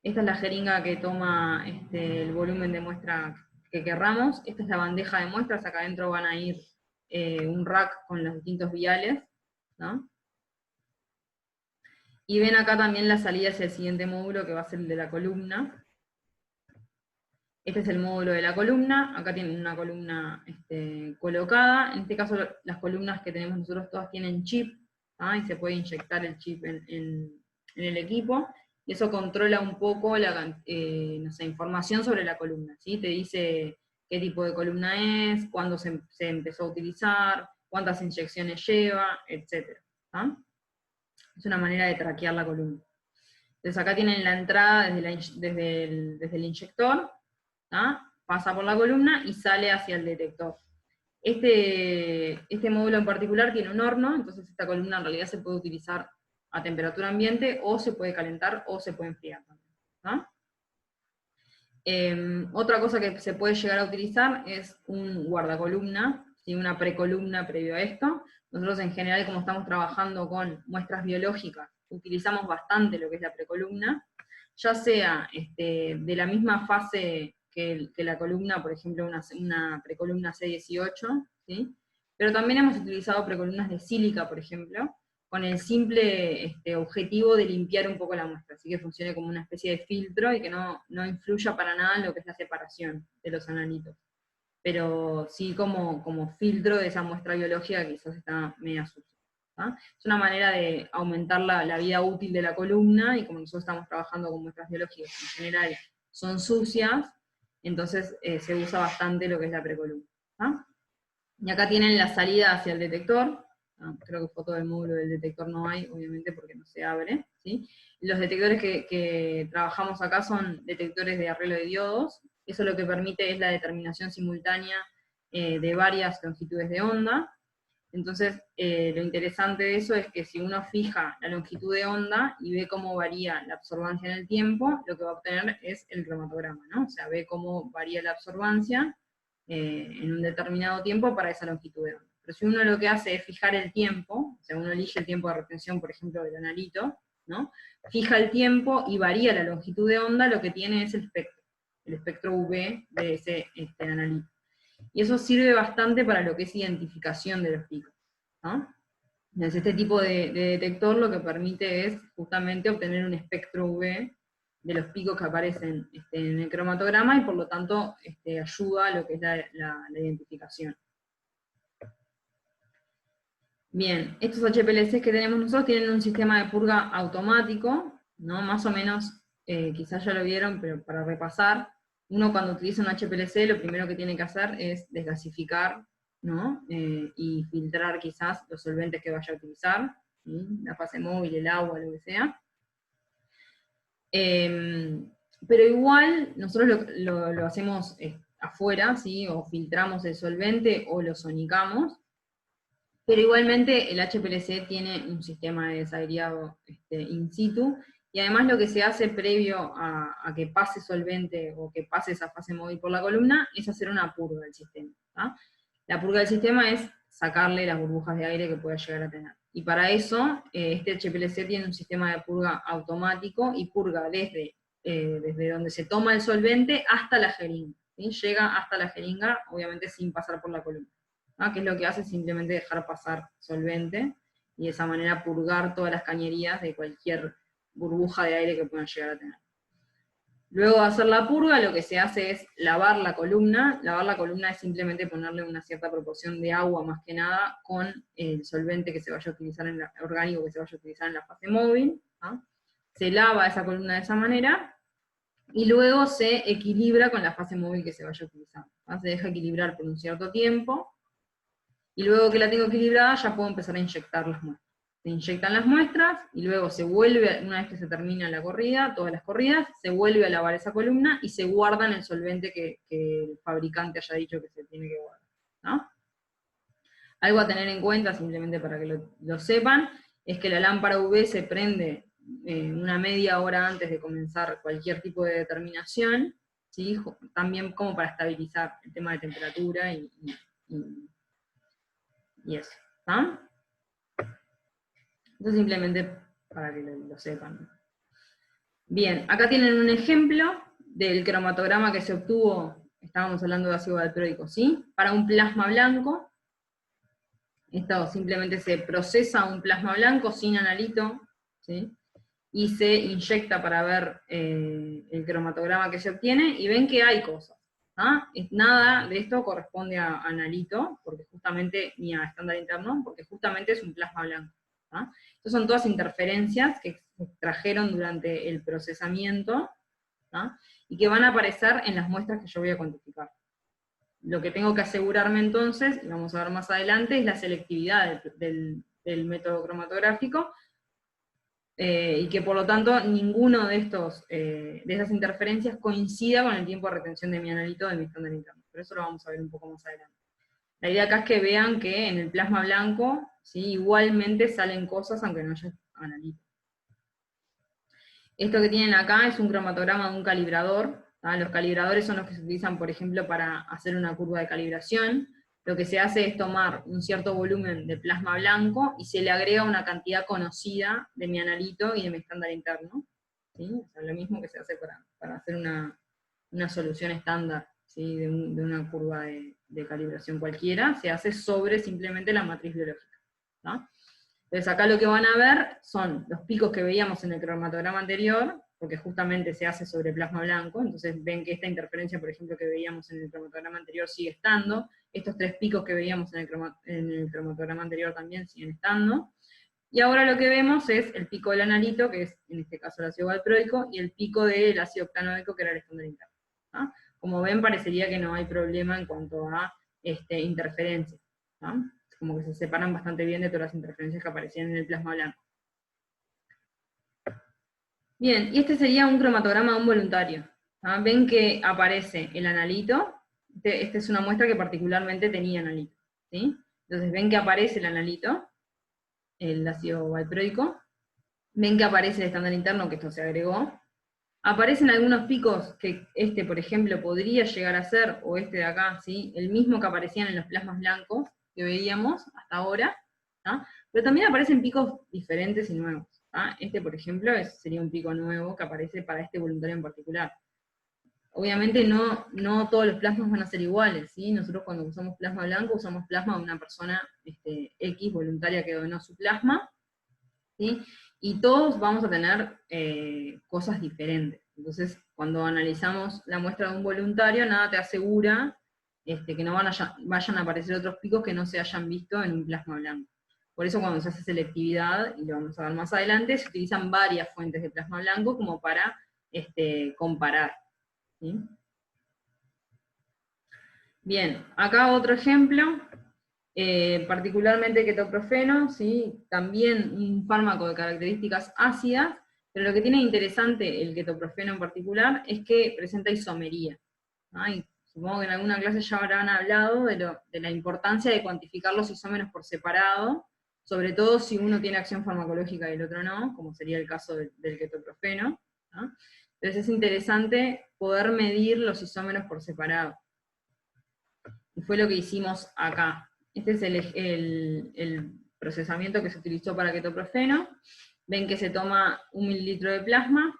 Esta es la jeringa que toma el volumen de muestra que querramos. Esta es la bandeja de muestras, acá adentro van a ir un rack con los distintos viales, ¿no? Y ven acá también la salida hacia el siguiente módulo, que va a ser el de la columna. Este es el módulo de la columna, acá tienen una columna colocada. En este caso las columnas que tenemos nosotros todas tienen chip, ¿ah? Y se puede inyectar el chip en el equipo, y eso controla un poco la información sobre la columna, ¿sí? Te dice qué tipo de columna es, cuándo se empezó a utilizar, cuántas inyecciones lleva, etc. ¿Ah? Es una manera de traquear la columna. Entonces acá tienen la entrada desde el inyector, ¿ah? Pasa por la columna y sale hacia el detector. Este módulo en particular tiene un horno, entonces esta columna en realidad se puede utilizar a temperatura ambiente, o se puede calentar, o se puede enfriar también, ¿ah? Otra cosa que se puede llegar a utilizar es un guardacolumna, ¿sí? Una precolumna previo a esto. Nosotros en general, como estamos trabajando con muestras biológicas, utilizamos bastante lo que es la precolumna, ya sea de la misma fase que la columna, por ejemplo, una precolumna C18, ¿sí? Pero también hemos utilizado precolumnas de sílica, por ejemplo, con el simple objetivo de limpiar un poco la muestra, así que funcione como una especie de filtro y que no influya para nada en lo que es la separación de los analitos. Pero sí como filtro de esa muestra biológica que quizás está media sucia. ¿Ah? Es una manera de aumentar la vida útil de la columna, y como nosotros estamos trabajando con muestras biológicas en general son sucias, entonces se usa bastante lo que es la precolumna. ¿Ah? Y acá tienen la salida hacia el detector. Creo que foto del módulo del detector no hay, obviamente, porque no se abre, ¿sí? Los detectores que trabajamos acá son detectores de arreglo de diodos. Eso lo que permite es la determinación simultánea de varias longitudes de onda. Entonces, lo interesante de eso es que si uno fija la longitud de onda y ve cómo varía la absorbancia en el tiempo, lo que va a obtener es el cromatograma, ¿no? O sea, ve cómo varía la absorbancia en un determinado tiempo para esa longitud de onda. Pero si uno lo que hace es fijar el tiempo, o sea, uno elige el tiempo de retención, por ejemplo, del analito, ¿no? Fija el tiempo y varía la longitud de onda, lo que tiene es el espectro UV de ese analito. Y eso sirve bastante para lo que es identificación de los picos, ¿no? Entonces, este tipo de detector lo que permite es justamente obtener un espectro UV de los picos que aparecen en el cromatograma, y por lo tanto ayuda a lo que es la identificación. Bien, estos HPLCs que tenemos nosotros tienen un sistema de purga automático, ¿no? Más o menos, quizás ya lo vieron, pero para repasar, uno cuando utiliza un HPLC lo primero que tiene que hacer es desgasificar, ¿no? Y filtrar quizás los solventes que vaya a utilizar, ¿sí? La fase móvil, el agua, lo que sea. Pero igual nosotros lo hacemos afuera, ¿sí? O filtramos el solvente o lo sonicamos, pero igualmente el HPLC tiene un sistema de desagregado in situ, y además lo que se hace previo a que pase solvente o que pase esa fase móvil por la columna es hacer una purga del sistema, ¿tá? La purga del sistema es sacarle las burbujas de aire que pueda llegar a tener. Y para eso, este HPLC tiene un sistema de purga automático y purga desde desde donde se toma el solvente hasta la jeringa, ¿sí? Llega hasta la jeringa, obviamente sin pasar por la columna, ¿no? Que es lo que hace simplemente dejar pasar solvente, y de esa manera purgar todas las cañerías de cualquier burbuja de aire que puedan llegar a tener. Luego de hacer la purga, lo que se hace es lavar la columna. Lavar la columna es simplemente ponerle una cierta proporción de agua, más que nada, con el solvente que se vaya a utilizar, orgánico que se vaya a utilizar en la fase móvil, ¿no? Se lava esa columna de esa manera, y luego se equilibra con la fase móvil que se vaya a utilizar, ¿no? Se deja equilibrar por un cierto tiempo, y luego que la tengo equilibrada ya puedo empezar a inyectar las muestras. Se inyectan las muestras, y luego se vuelve, una vez que se termina la corrida, todas las corridas, se vuelve a lavar esa columna, y se guarda en el solvente que el fabricante haya dicho que se tiene que guardar, ¿no? Algo a tener en cuenta, simplemente para que lo sepan, es que la lámpara UV se prende una media hora antes de comenzar cualquier tipo de determinación, ¿sí? También como para estabilizar el tema de temperatura y eso, ¿no? Esto simplemente para que lo sepan. Bien, acá tienen un ejemplo del cromatograma que se obtuvo, estábamos hablando de ácido valproico, ¿sí? Para un plasma blanco. Esto simplemente se procesa un plasma blanco sin analito, ¿sí? Y se inyecta para ver el cromatograma que se obtiene, y ven que hay cosas, ¿ah? Nada de esto corresponde a analito, porque justamente, ni a estándar interno, porque justamente es un plasma blanco, ¿ah? Estas son todas interferencias que se extrajeron durante el procesamiento, ¿ah? Y que van a aparecer en las muestras que yo voy a cuantificar. Lo que tengo que asegurarme entonces, y vamos a ver más adelante, es la selectividad del método cromatográfico, y que por lo tanto ninguno de esas interferencias coincida con el tiempo de retención de mi analito de mi estándar interno. Pero eso lo vamos a ver un poco más adelante. La idea acá es que vean que en el plasma blanco, ¿sí? Igualmente salen cosas aunque no haya analito. Esto que tienen acá es un cromatograma de un calibrador. ¿tá? Los calibradores son los que se utilizan, por ejemplo, para hacer una curva de calibración. Lo que se hace es tomar un cierto volumen de plasma blanco y se le agrega una cantidad conocida de mi analito y de mi estándar interno, ¿sí? O sea, lo mismo que se hace para hacer una solución estándar, ¿sí? de una curva de calibración cualquiera, se hace sobre simplemente la matriz biológica, ¿no? Entonces acá lo que van a ver son los picos que veíamos en el cromatograma anterior, porque justamente se hace sobre plasma blanco, entonces ven que esta interferencia, por ejemplo, que veíamos en el cromatograma anterior sigue estando, estos tres picos que veíamos en el cromatograma anterior también siguen estando, y ahora lo que vemos es el pico del analito, que es en este caso el ácido valproico, y el pico del ácido octanoico, que era el estándar interno, ¿no? Como ven, parecería que no hay problema en cuanto a interferencia, ¿no? Como que se separan bastante bien de todas las interferencias que aparecían en el plasma blanco. Bien, y este sería un cromatograma de un voluntario. ¿Ah? Ven que aparece el analito, esta es una muestra que particularmente tenía analito, ¿sí? Entonces ven que aparece el analito, el ácido valproico, ven que aparece el estándar interno, que esto se agregó, aparecen algunos picos que por ejemplo, podría llegar a ser, o este de acá, ¿sí? El mismo que aparecían en los plasmas blancos que veíamos hasta ahora, ¿tá? Pero también aparecen picos diferentes y nuevos. ¿tá? Por ejemplo, sería un pico nuevo que aparece para este voluntario en particular. Obviamente no todos los plasmas van a ser iguales, ¿sí? Nosotros cuando usamos plasma blanco, usamos plasma de una persona X voluntaria que donó su plasma, ¿sí? Y todos vamos a tener cosas diferentes. Entonces, cuando analizamos la muestra de un voluntario, nada te asegura que no vayan a aparecer otros picos que no se hayan visto en un plasma blanco. Por eso cuando se hace selectividad, y lo vamos a ver más adelante, se utilizan varias fuentes de plasma blanco como para comparar. ¿sí? Bien, acá otro ejemplo. Particularmente ketoprofeno, ¿sí? También un fármaco de características ácidas, pero lo que tiene interesante el ketoprofeno en particular es que presenta isomería. ¿no? Y supongo que en alguna clase ya habrán hablado de la importancia de cuantificar los isómeros por separado, sobre todo si uno tiene acción farmacológica y el otro no, como sería el caso del ketoprofeno. ¿no? Entonces es interesante poder medir los isómeros por separado. Y fue lo que hicimos acá. Este es el procesamiento que se utilizó para ketoprofeno. Ven que se toma 1 mililitro de plasma,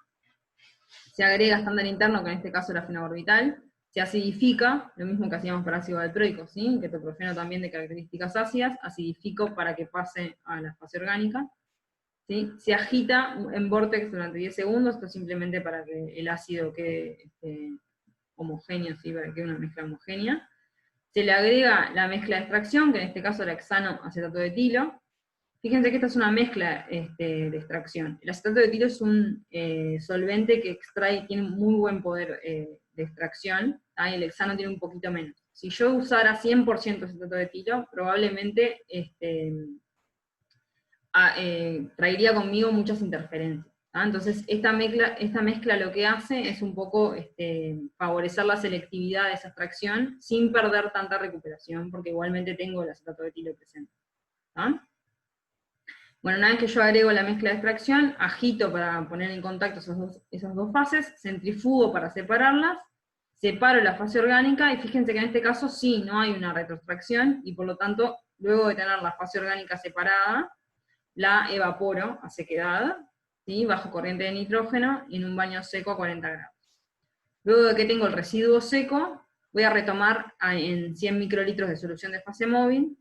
se agrega estándar interno, que en este caso era fenobarbital, se acidifica, lo mismo que hacíamos para ácido valproico, ¿sí? Ketoprofeno también de características ácidas, acidifico para que pase a la fase orgánica, ¿sí? Se agita en vórtex durante 10 segundos, esto es simplemente para que el ácido quede homogéneo, ¿sí? Para que quede una mezcla homogénea. Se le agrega la mezcla de extracción, que en este caso era hexano acetato de etilo. Fíjense que esta es una mezcla de extracción. El acetato de etilo es un solvente que extrae, tiene muy buen poder de extracción, y el hexano tiene un poquito menos. Si yo usara 100% acetato de etilo, probablemente traería conmigo muchas interferencias. Entonces, esta mezcla lo que hace es un poco favorecer la selectividad de esa extracción sin perder tanta recuperación, porque igualmente tengo el acetato de etilo presente. Bueno, una vez que yo agrego la mezcla de extracción, agito para poner en contacto esas dos fases, centrifugo para separarlas, separo la fase orgánica, y fíjense que en este caso sí, no hay una retroextracción, y por lo tanto, luego de tener la fase orgánica separada, la evaporo a sequedad, ¿sí? Bajo corriente de nitrógeno, en un baño seco a 40 grados. Luego de que tengo el residuo seco, voy a retomar en 100 microlitros de solución de fase móvil,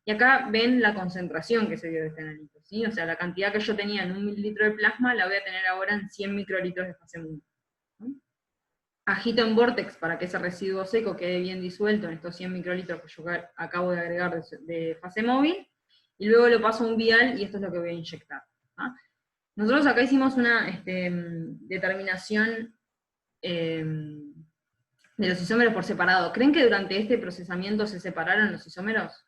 y acá ven la concentración que se dio de este analito, ¿sí? O sea, la cantidad que yo tenía en 1 mililitro de plasma, la voy a tener ahora en 100 microlitros de fase móvil. ¿Sí? Agito en vórtex para que ese residuo seco quede bien disuelto en estos 100 microlitros que yo acabo de agregar de fase móvil, y luego lo paso a un vial, y esto es lo que voy a inyectar. Nosotros acá hicimos una determinación de los isómeros por separado. ¿Creen que durante este procesamiento se separaron los isómeros?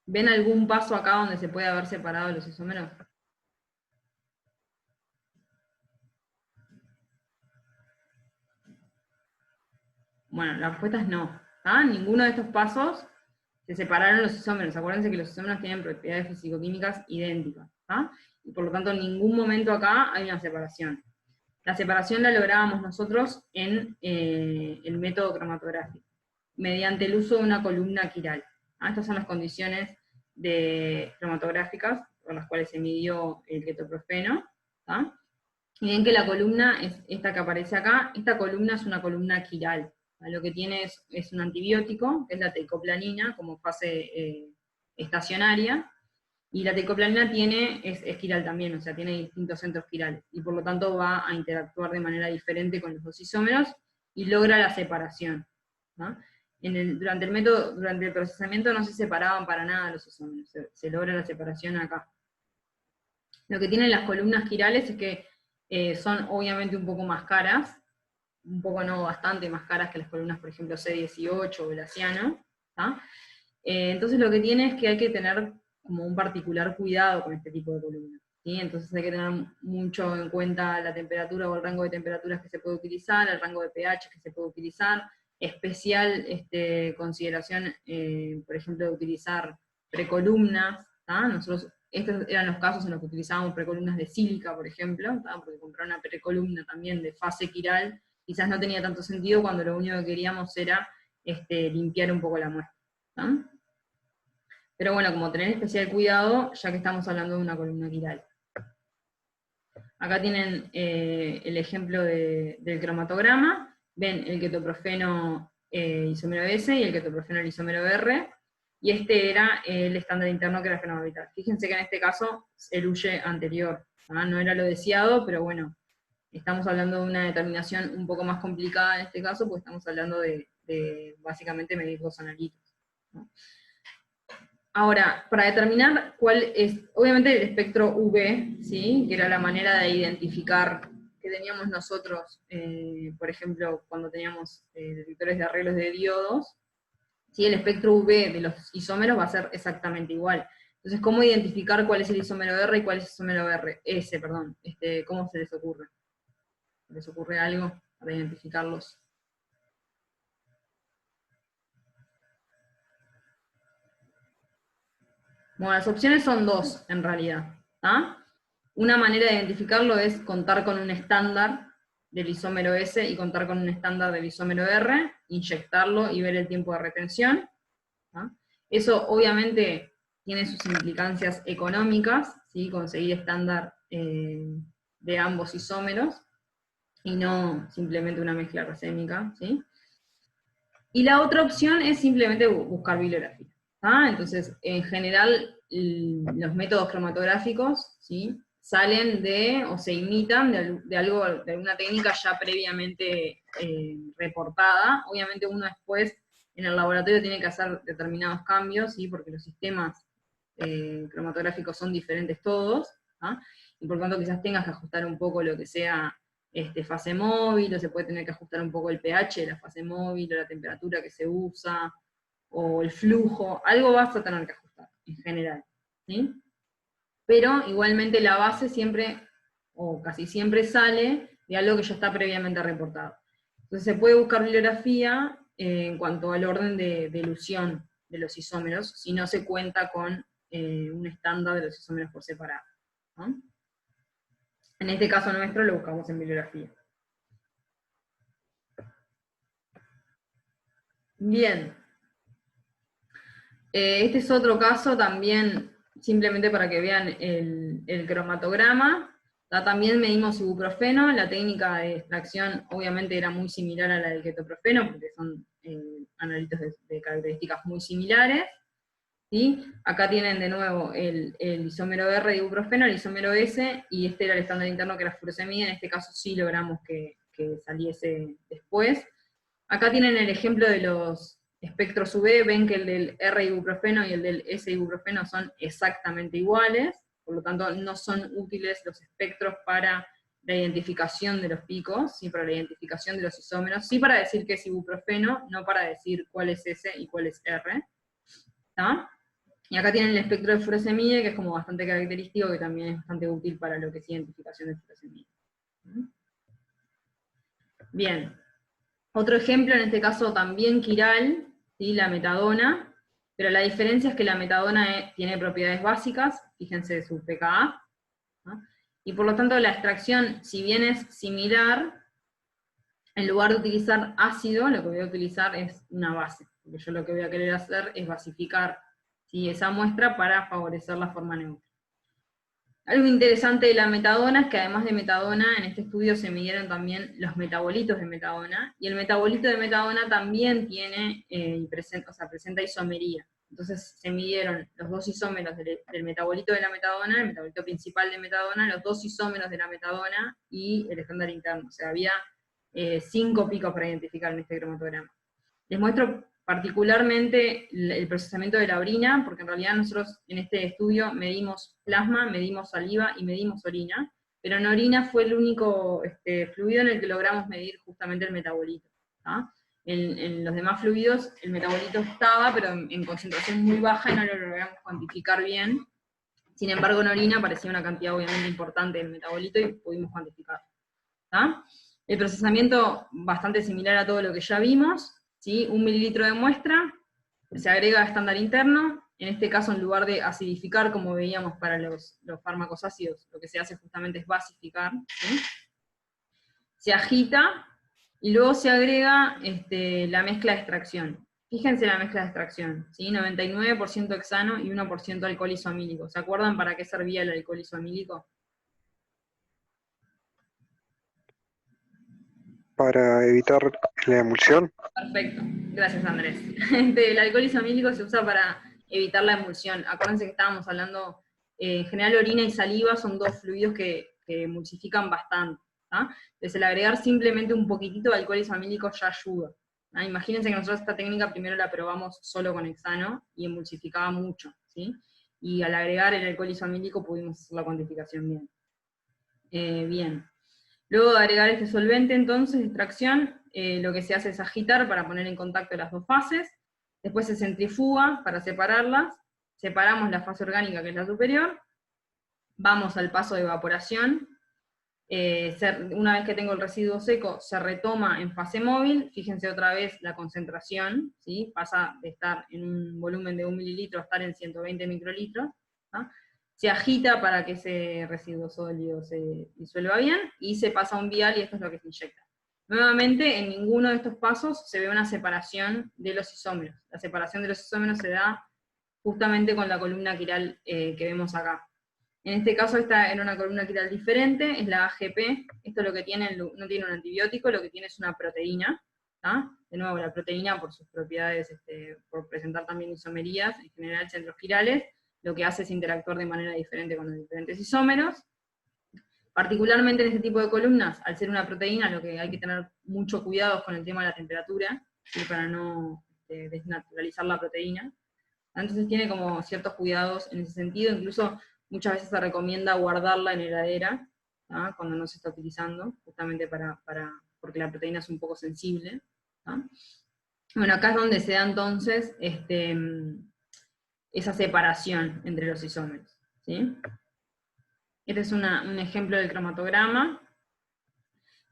¿Ven algún paso acá donde se puede haber separado los isómeros? Bueno, la respuesta es no. Ninguno de estos pasos se separaron los isómeros. Acuérdense que los isómeros tienen propiedades fisicoquímicas idénticas, y por lo tanto en ningún momento acá hay una separación. La separación la lográbamos nosotros en el método cromatográfico, mediante el uso de una columna quiral. Estas son las condiciones cromatográficas por las cuales se midió el ketoprofeno. Y ven que la columna es esta que aparece acá. Esta columna es una columna quiral. Lo que tiene es un antibiótico, que es la teicoplanina, como fase estacionaria, y la teicoplanina es quiral también, o sea, tiene distintos centros quirales, y por lo tanto va a interactuar de manera diferente con los dos isómeros, y logra la separación. Durante el procesamiento no se separaban para nada los isómeros, se logra la separación acá. Lo que tienen las columnas quirales es que son obviamente un poco más caras, un poco no, bastante más caras que las columnas, por ejemplo, C18 o Glaciano. Entonces lo que tiene es que hay que tener como un particular cuidado con este tipo de columnas. ¿Sí? Entonces hay que tener mucho en cuenta la temperatura o el rango de temperaturas que se puede utilizar, el rango de pH que se puede utilizar, especial consideración, por ejemplo, de utilizar precolumnas. Nosotros, estos eran los casos en los que utilizábamos precolumnas de sílica, por ejemplo, porque comprar una precolumna también de fase quiral quizás no tenía tanto sentido cuando lo único que queríamos era limpiar un poco la muestra. Pero bueno, como tener especial cuidado, ya que estamos hablando de una columna quiral. Acá tienen el ejemplo del cromatograma. Ven el ketoprofeno isómero S y el ketoprofeno el isómero R. Y este era el estándar interno que era fenobarbital. Fíjense que en este caso el huye anterior. No era lo deseado, pero bueno, estamos hablando de una determinación un poco más complicada en este caso, porque estamos hablando de básicamente medir dos analitos. Ahora, para determinar cuál es, obviamente el espectro UV, ¿sí? Que era la manera de identificar que teníamos nosotros, por ejemplo, cuando teníamos detectores de arreglos de diodos, ¿sí? El espectro UV de los isómeros va a ser exactamente igual. Entonces, ¿cómo identificar cuál es el isómero R y cuál es el isómero S, perdón? ¿Cómo se les ocurre? ¿Les ocurre algo para identificarlos? Bueno, las opciones son dos, en realidad. Una manera de identificarlo es contar con un estándar del isómero S y contar con un estándar del isómero R, inyectarlo y ver el tiempo de retención. Eso obviamente tiene sus implicancias económicas, ¿sí? Conseguir estándar de ambos isómeros, y no simplemente una mezcla racémica, ¿sí? Y la otra opción es simplemente buscar bibliografía. Entonces, en general, los métodos cromatográficos, ¿sí?, salen de, o se imitan de alguna técnica ya previamente reportada. Obviamente uno después en el laboratorio tiene que hacer determinados cambios, ¿sí?, porque los sistemas cromatográficos son diferentes todos, y por lo tanto quizás tengas que ajustar un poco lo que sea fase móvil, o se puede tener que ajustar un poco el pH de la fase móvil, o la temperatura que se usa, o el flujo, algo vas a tener que ajustar, en general, ¿sí? Pero igualmente la base siempre, o casi siempre sale de algo que ya está previamente reportado. Entonces se puede buscar bibliografía en cuanto al orden de elusión de los isómeros, si no se cuenta con un estándar de los isómeros por separado, ¿no? En este caso nuestro lo buscamos en bibliografía. Bien. Este es otro caso también, simplemente para que vean el cromatograma. También medimos ibuprofeno, la técnica de extracción obviamente era muy similar a la del ketoprofeno, porque son analitos de características muy similares. ¿Sí? Acá tienen de nuevo el isómero R de ibuprofeno, el isómero S, y este era el estándar interno que era furosemida. En este caso sí logramos que saliese después. Acá tienen el ejemplo de los espectros UV, ven que el del R ibuprofeno y el del S ibuprofeno son exactamente iguales, por lo tanto no son útiles los espectros para la identificación de los picos, sí para la identificación de los isómeros, sí para decir qué es ibuprofeno, no para decir cuál es S y cuál es R. ¿Está? Y acá tienen el espectro de furosemide, que es como bastante característico, que también es bastante útil para lo que es identificación de furosemide. Bien. Otro ejemplo, en este caso también quiral, ¿sí?, la metadona, pero la diferencia es que la metadona tiene propiedades básicas, fíjense su pKa, ¿no? Y por lo tanto la extracción, si bien es similar, en lugar de utilizar ácido, lo que voy a utilizar es una base, porque yo lo que voy a querer hacer es basificar, ¿sí?, esa muestra para favorecer la forma neutra. Algo interesante de la metadona es que además de metadona, en este estudio se midieron también los metabolitos de metadona, y el metabolito de metadona también tiene, presenta isomería. Entonces se midieron los dos isómeros del metabolito de la metadona, el metabolito principal de metadona, los dos isómeros de la metadona y el estándar interno. O sea, había 5 picos para identificar en este cromatograma. Les muestro particularmente el procesamiento de la orina, porque en realidad nosotros en este estudio medimos plasma, medimos saliva y medimos orina, pero en orina fue el único fluido en el que logramos medir justamente el metabolito. En los demás fluidos el metabolito estaba, pero en concentración muy baja y no lo logramos cuantificar bien. Sin embargo, en orina aparecía una cantidad obviamente importante del metabolito y pudimos cuantificarlo. El procesamiento bastante similar a todo lo que ya vimos, ¿sí? 1 mililitro de muestra, se agrega estándar interno, en este caso en lugar de acidificar como veíamos para los fármacos ácidos, lo que se hace justamente es basificar, ¿sí? Se agita, y luego se agrega la mezcla de extracción. Fíjense la mezcla de extracción, ¿sí? 99% hexano y 1% alcohol isoamílico. ¿Se acuerdan para qué servía el alcohol isoamílico? Para evitar la emulsión. Perfecto, gracias Andrés. El alcohol isoamílico se usa para evitar la emulsión. Acuérdense que estábamos hablando, en general orina y saliva son dos fluidos que emulsifican bastante. Entonces el agregar simplemente un poquitito de alcohol isoamílico ya ayuda. Imagínense que nosotros esta técnica primero la probamos solo con hexano y emulsificaba mucho, ¿sí? Y al agregar el alcohol isoamílico pudimos hacer la cuantificación bien. Bien. Luego de agregar este solvente, entonces, de extracción, lo que se hace es agitar para poner en contacto las dos fases, después se centrifuga para separarlas, separamos la fase orgánica, que es la superior, vamos al paso de evaporación, una vez que tengo el residuo seco, se retoma en fase móvil, fíjense otra vez la concentración, ¿sí? Pasa de estar en un volumen de 1 mililitro a estar en 120 microlitros, ¿no? Se agita para que ese residuo sólido se disuelva bien, y se pasa a un vial, y esto es lo que se inyecta. Nuevamente, en ninguno de estos pasos se ve una separación de los isómeros. La separación de los isómeros se da justamente con la columna quiral que vemos acá. En este caso esta era una columna quiral diferente, es la AGP, esto lo que tiene, no tiene un antibiótico, lo que tiene es una proteína, ¿tá? De nuevo, la proteína por sus propiedades, por presentar también isomerías, en general centros quirales, lo que hace es interactuar de manera diferente con los diferentes isómeros. Particularmente en este tipo de columnas, al ser una proteína, lo que hay que tener mucho cuidado es con el tema de la temperatura, ¿sí? Para no desnaturalizar la proteína. Entonces tiene como ciertos cuidados en ese sentido, incluso muchas veces se recomienda guardarla en heladera, ¿tá? Cuando no se está utilizando, justamente porque la proteína es un poco sensible, ¿tá? Bueno, acá es donde se da entonces esa separación entre los isómeros, ¿sí? Este es un ejemplo del cromatograma.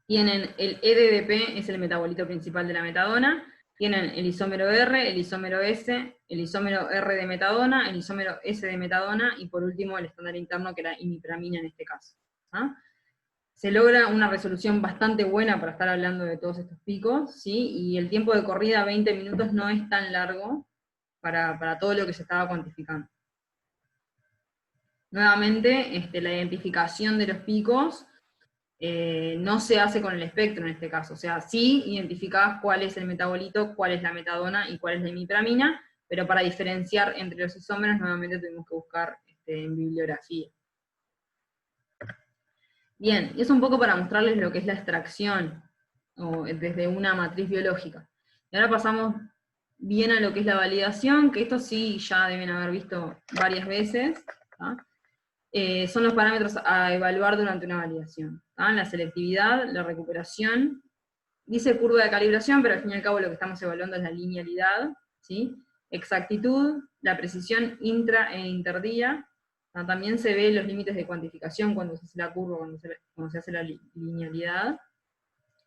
Tienen el EDDP, es el metabolito principal de la metadona, tienen el isómero R, el isómero S, el isómero R de metadona, el isómero S de metadona, y por último el estándar interno, que era imipramina en este caso. ¿Ah? Se logra una resolución bastante buena para estar hablando de todos estos picos, ¿sí? Y el tiempo de corrida, 20 minutos, no es tan largo para todo lo que se estaba cuantificando. Nuevamente, la identificación de los picos no se hace con el espectro en este caso, o sea, sí identificás cuál es el metabolito, cuál es la metadona y cuál es la imipramina, pero para diferenciar entre los isómeros nuevamente tuvimos que buscar en bibliografía. Bien, y es un poco para mostrarles lo que es la extracción desde una matriz biológica. Y ahora pasamos bien a lo que es la validación, que esto sí ya deben haber visto varias veces, ¿tá? Son los parámetros a evaluar durante una validación, ¿tá? La selectividad, la recuperación, dice curva de calibración, pero al fin y al cabo lo que estamos evaluando es la linealidad, ¿sí? Exactitud, la precisión intra e interdía, ¿tá? También se ve los límites de cuantificación cuando se hace la curva, cuando se hace la linealidad,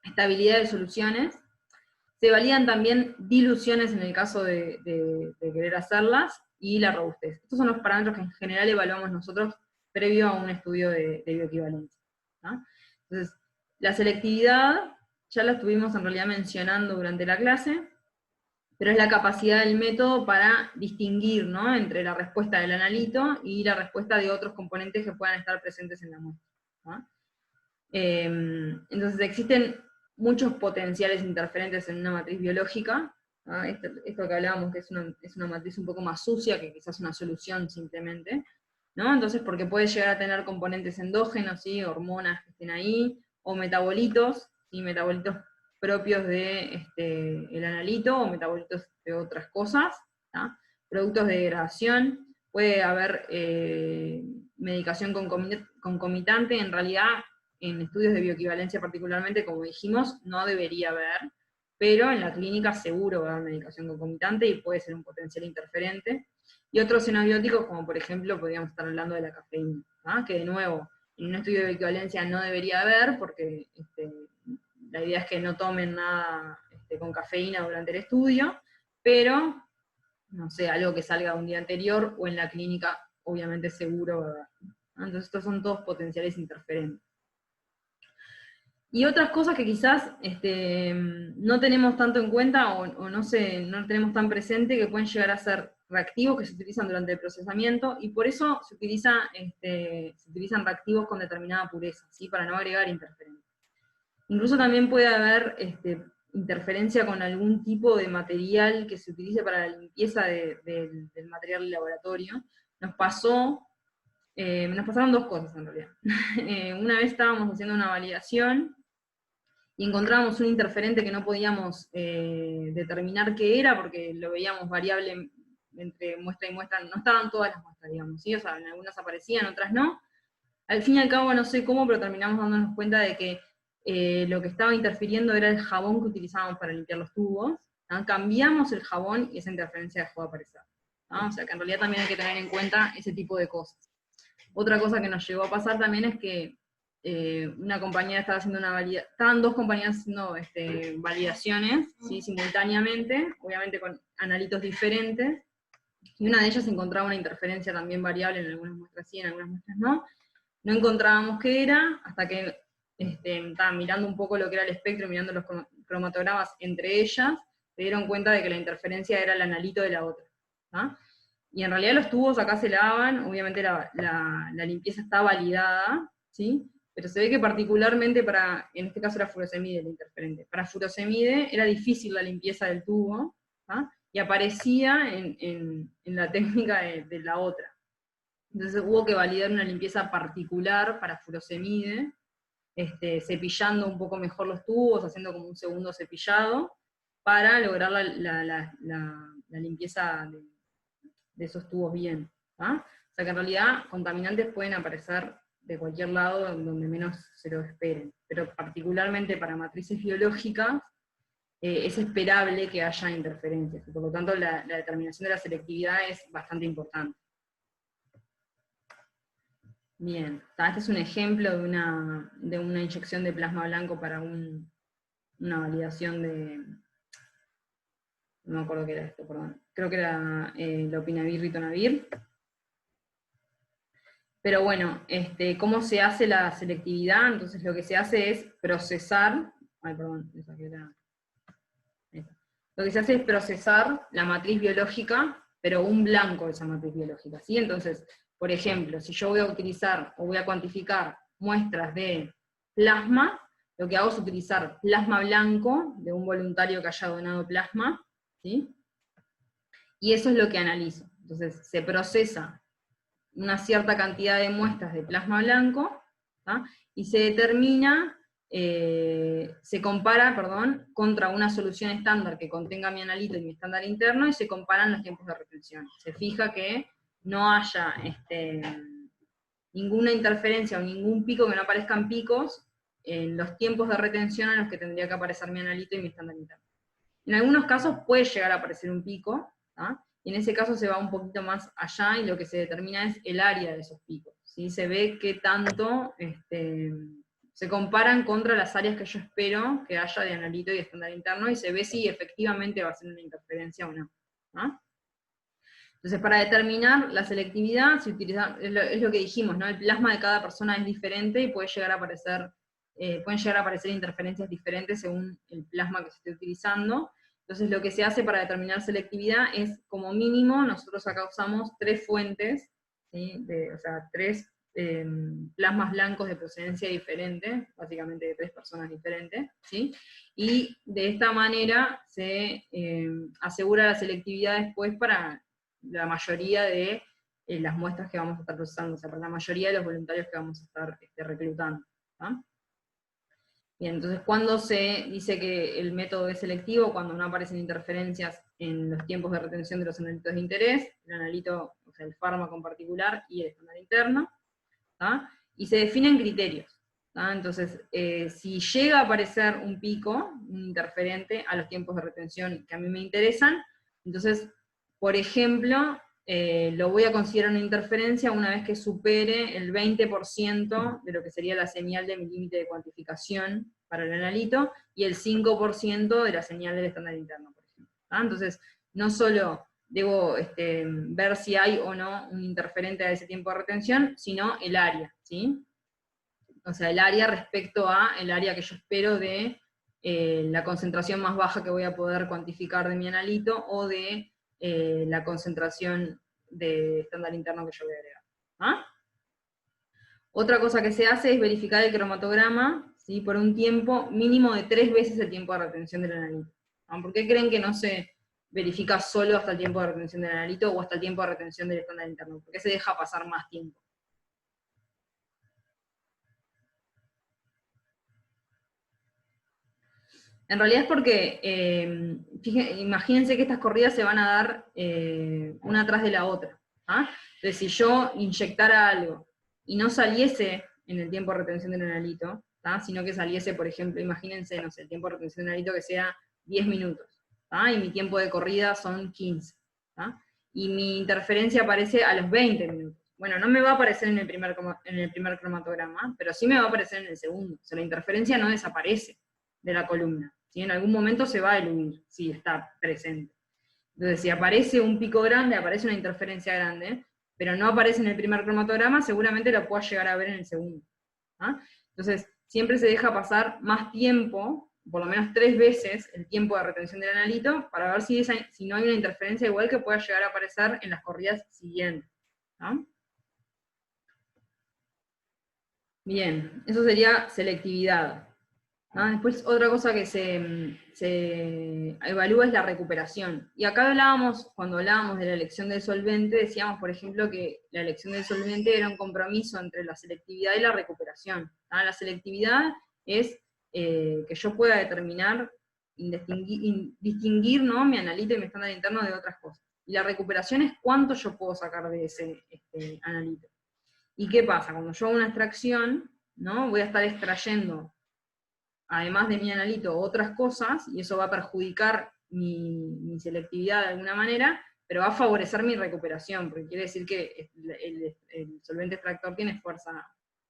estabilidad de soluciones, se validan también diluciones en el caso de querer hacerlas, y la robustez. Estos son los parámetros que en general evaluamos nosotros previo a un estudio de bioequivalencia, ¿tá? Entonces, la selectividad ya la estuvimos en realidad mencionando durante la clase, pero es la capacidad del método para distinguir, ¿no?, entre la respuesta del analito y la respuesta de otros componentes que puedan estar presentes en la muestra, ¿tá? Entonces existen muchos potenciales interferentes en una matriz biológica, ¿tá? Esto que hablábamos, que es una matriz un poco más sucia que quizás una solución simplemente, ¿no? Entonces, porque puede llegar a tener componentes endógenos, ¿sí?, hormonas que estén ahí, o metabolitos, ¿sí?, metabolitos propios de el analito, o metabolitos de otras cosas, ¿tá? Productos de degradación, puede haber medicación concomitante, en realidad, en estudios de bioequivalencia particularmente, como dijimos, no debería haber, pero en la clínica seguro va a haber medicación concomitante y puede ser un potencial interferente. Y otros xenobióticos, como por ejemplo, podríamos estar hablando de la cafeína, ¿ah? Que de nuevo, en un estudio de bioequivalencia no debería haber, porque la idea es que no tomen nada con cafeína durante el estudio, pero, no sé, algo que salga un día anterior, o en la clínica, obviamente seguro va a haber. Entonces estos son todos potenciales interferentes. Y otras cosas que quizás no tenemos tanto en cuenta, o no tenemos tan presente, que pueden llegar a ser reactivos que se utilizan durante el procesamiento, y por eso se utilizan reactivos con determinada pureza, ¿sí?, para no agregar interferencia. Incluso también puede haber interferencia con algún tipo de material que se utilice para la limpieza del material de laboratorio. Nos pasaron dos cosas en realidad. Una vez estábamos haciendo una validación, y encontrábamos un interferente que no podíamos determinar qué era, porque lo veíamos variable entre muestra y muestra, no estaban todas las muestras, digamos, ¿sí? O sea, en algunas aparecían, otras no. Al fin y al cabo, no sé cómo, pero terminamos dándonos cuenta de que lo que estaba interfiriendo era el jabón que utilizábamos para limpiar los tubos, ¿no? Cambiamos el jabón y esa interferencia dejó de aparecer, ¿no? O sea que en realidad también hay que tener en cuenta ese tipo de cosas. Otra cosa que nos llegó a pasar también es que una compañía estaba haciendo estaban dos compañías haciendo validaciones, ¿sí?, simultáneamente, obviamente con analitos diferentes, y una de ellas encontraba una interferencia también variable, en algunas muestras sí, en algunas muestras no. No encontrábamos qué era, hasta que mirando un poco lo que era el espectro, mirando los cromatogramas entre ellas, se dieron cuenta de que la interferencia era el analito de la otra, ¿tá? y en realidad los tubos acá se lavan, obviamente la limpieza está validada, ¿sí? Pero se ve que particularmente en este caso era furosemide el interferente, para furosemide era difícil la limpieza del tubo, ¿ah? Y aparecía en la técnica de la otra. Entonces hubo que validar una limpieza particular para furosemide, cepillando un poco mejor los tubos, haciendo como un segundo cepillado, para lograr la limpieza de esos tubos bien. ¿Ah? O sea que en realidad contaminantes pueden aparecer de cualquier lado donde menos se lo esperen, pero particularmente para matrices biológicas es esperable que haya interferencias, y por lo tanto la determinación de la selectividad es bastante importante. Bien, este es un ejemplo de una inyección de plasma blanco para una validación de... No me acuerdo qué era esto, perdón. Creo que era lopinavir, ritonavir. Pero bueno, ¿cómo se hace la selectividad? Entonces lo que se hace es procesar... Ay, perdón, esa que era... Lo que se hace es procesar la matriz biológica, pero un blanco de esa matriz biológica, ¿sí? Entonces, por ejemplo, si yo voy a utilizar o voy a cuantificar muestras de plasma, lo que hago es utilizar plasma blanco de un voluntario que haya donado plasma, ¿sí? Y eso es lo que analizo. Entonces, se procesa una cierta cantidad de muestras de plasma blanco, ¿tá? Y se determina, se compara, perdón, contra una solución estándar que contenga mi analito y mi estándar interno, y se comparan los tiempos de retención. Se fija que no haya ninguna interferencia o ningún pico, que no aparezcan picos en los tiempos de retención en los que tendría que aparecer mi analito y mi estándar interno. En algunos casos puede llegar a aparecer un pico, ¿tá? Y en ese caso se va un poquito más allá, y lo que se determina es el área de esos picos, ¿sí? Se ve qué tanto se comparan contra las áreas que yo espero que haya de analito y de estándar interno, y se ve si efectivamente va a ser una interferencia o no. ¿Ah? Entonces, para determinar la selectividad, se utiliza, es lo que dijimos, ¿no? El plasma de cada persona es diferente y pueden llegar a aparecer interferencias diferentes según el plasma que se esté utilizando. Entonces lo que se hace para determinar selectividad es, como mínimo, nosotros acá usamos 3 fuentes, ¿sí? O sea, 3 plasmas blancos de procedencia diferente, básicamente de 3 personas diferentes, ¿sí? Y de esta manera se asegura la selectividad después para la mayoría de las muestras que vamos a estar procesando, o sea, para la mayoría de los voluntarios que vamos a estar reclutando. ¿Ah? Bien, entonces, ¿cuándo se dice que el método es selectivo? Cuando no aparecen interferencias en los tiempos de retención de los analitos de interés, el analito, o sea, el fármaco en particular, y el estándar interno, ¿tá? Y se definen criterios, ¿tá? Entonces, si llega a aparecer un pico, un interferente, a los tiempos de retención que a mí me interesan, entonces, por ejemplo, lo voy a considerar una interferencia una vez que supere el 20% de lo que sería la señal de mi límite de cuantificación para el analito, y el 5% de la señal del estándar interno, por ejemplo. ¿Ah? Entonces, no solo debo ver si hay o no un interferente a ese tiempo de retención, sino el área, ¿sí? O sea, el área respecto a el área que yo espero de la concentración más baja que voy a poder cuantificar de mi analito, o de la concentración de estándar interno que yo voy a agregar. ¿Ah? Otra cosa que se hace es verificar el cromatograma, ¿sí? Por un tiempo mínimo de 3 veces el tiempo de retención del analito. ¿Ah? ¿Por qué creen que no se verifica solo hasta el tiempo de retención del analito o hasta el tiempo de retención del estándar interno? ¿Por qué se deja pasar más tiempo? En realidad es porque, imagínense que estas corridas se van a dar una atrás de la otra. ¿Ah? Entonces, si yo inyectara algo y no saliese en el tiempo de retención del analito, ¿tá? Sino que saliese, por ejemplo, imagínense, no sé, el tiempo de retención del analito que sea 10 minutos, ¿tá? Y mi tiempo de corrida son 15, ¿tá? Y mi interferencia aparece a los 20 minutos. Bueno, no me va a aparecer en el primer cromatograma, pero sí me va a aparecer en el segundo. O sea, la interferencia no desaparece de la columna, ¿sí? En algún momento se va a eludir, si está presente. Entonces, si aparece un pico grande, aparece una interferencia grande, pero no aparece en el primer cromatograma, seguramente lo pueda llegar a ver en el segundo. ¿Ah? Entonces, siempre se deja pasar más tiempo por lo menos 3 veces el tiempo de retención del analito para ver si no hay una interferencia igual que pueda llegar a aparecer en las corridas siguientes, ¿no? Bien, eso sería selectividad. Después otra cosa que se evalúa es la recuperación. Y acá cuando hablábamos de la elección del solvente, decíamos, por ejemplo, que la elección del solvente era un compromiso entre la selectividad y la recuperación. La selectividad es que yo pueda determinar, distinguir, ¿no?, mi analito y mi estándar interno de otras cosas. Y la recuperación es cuánto yo puedo sacar de ese analito. ¿Y qué pasa? Cuando yo hago una extracción, ¿no?, voy a estar extrayendo, además de mi analito, otras cosas, y eso va a perjudicar mi selectividad de alguna manera, pero va a favorecer mi recuperación, porque quiere decir que el solvente extractor tiene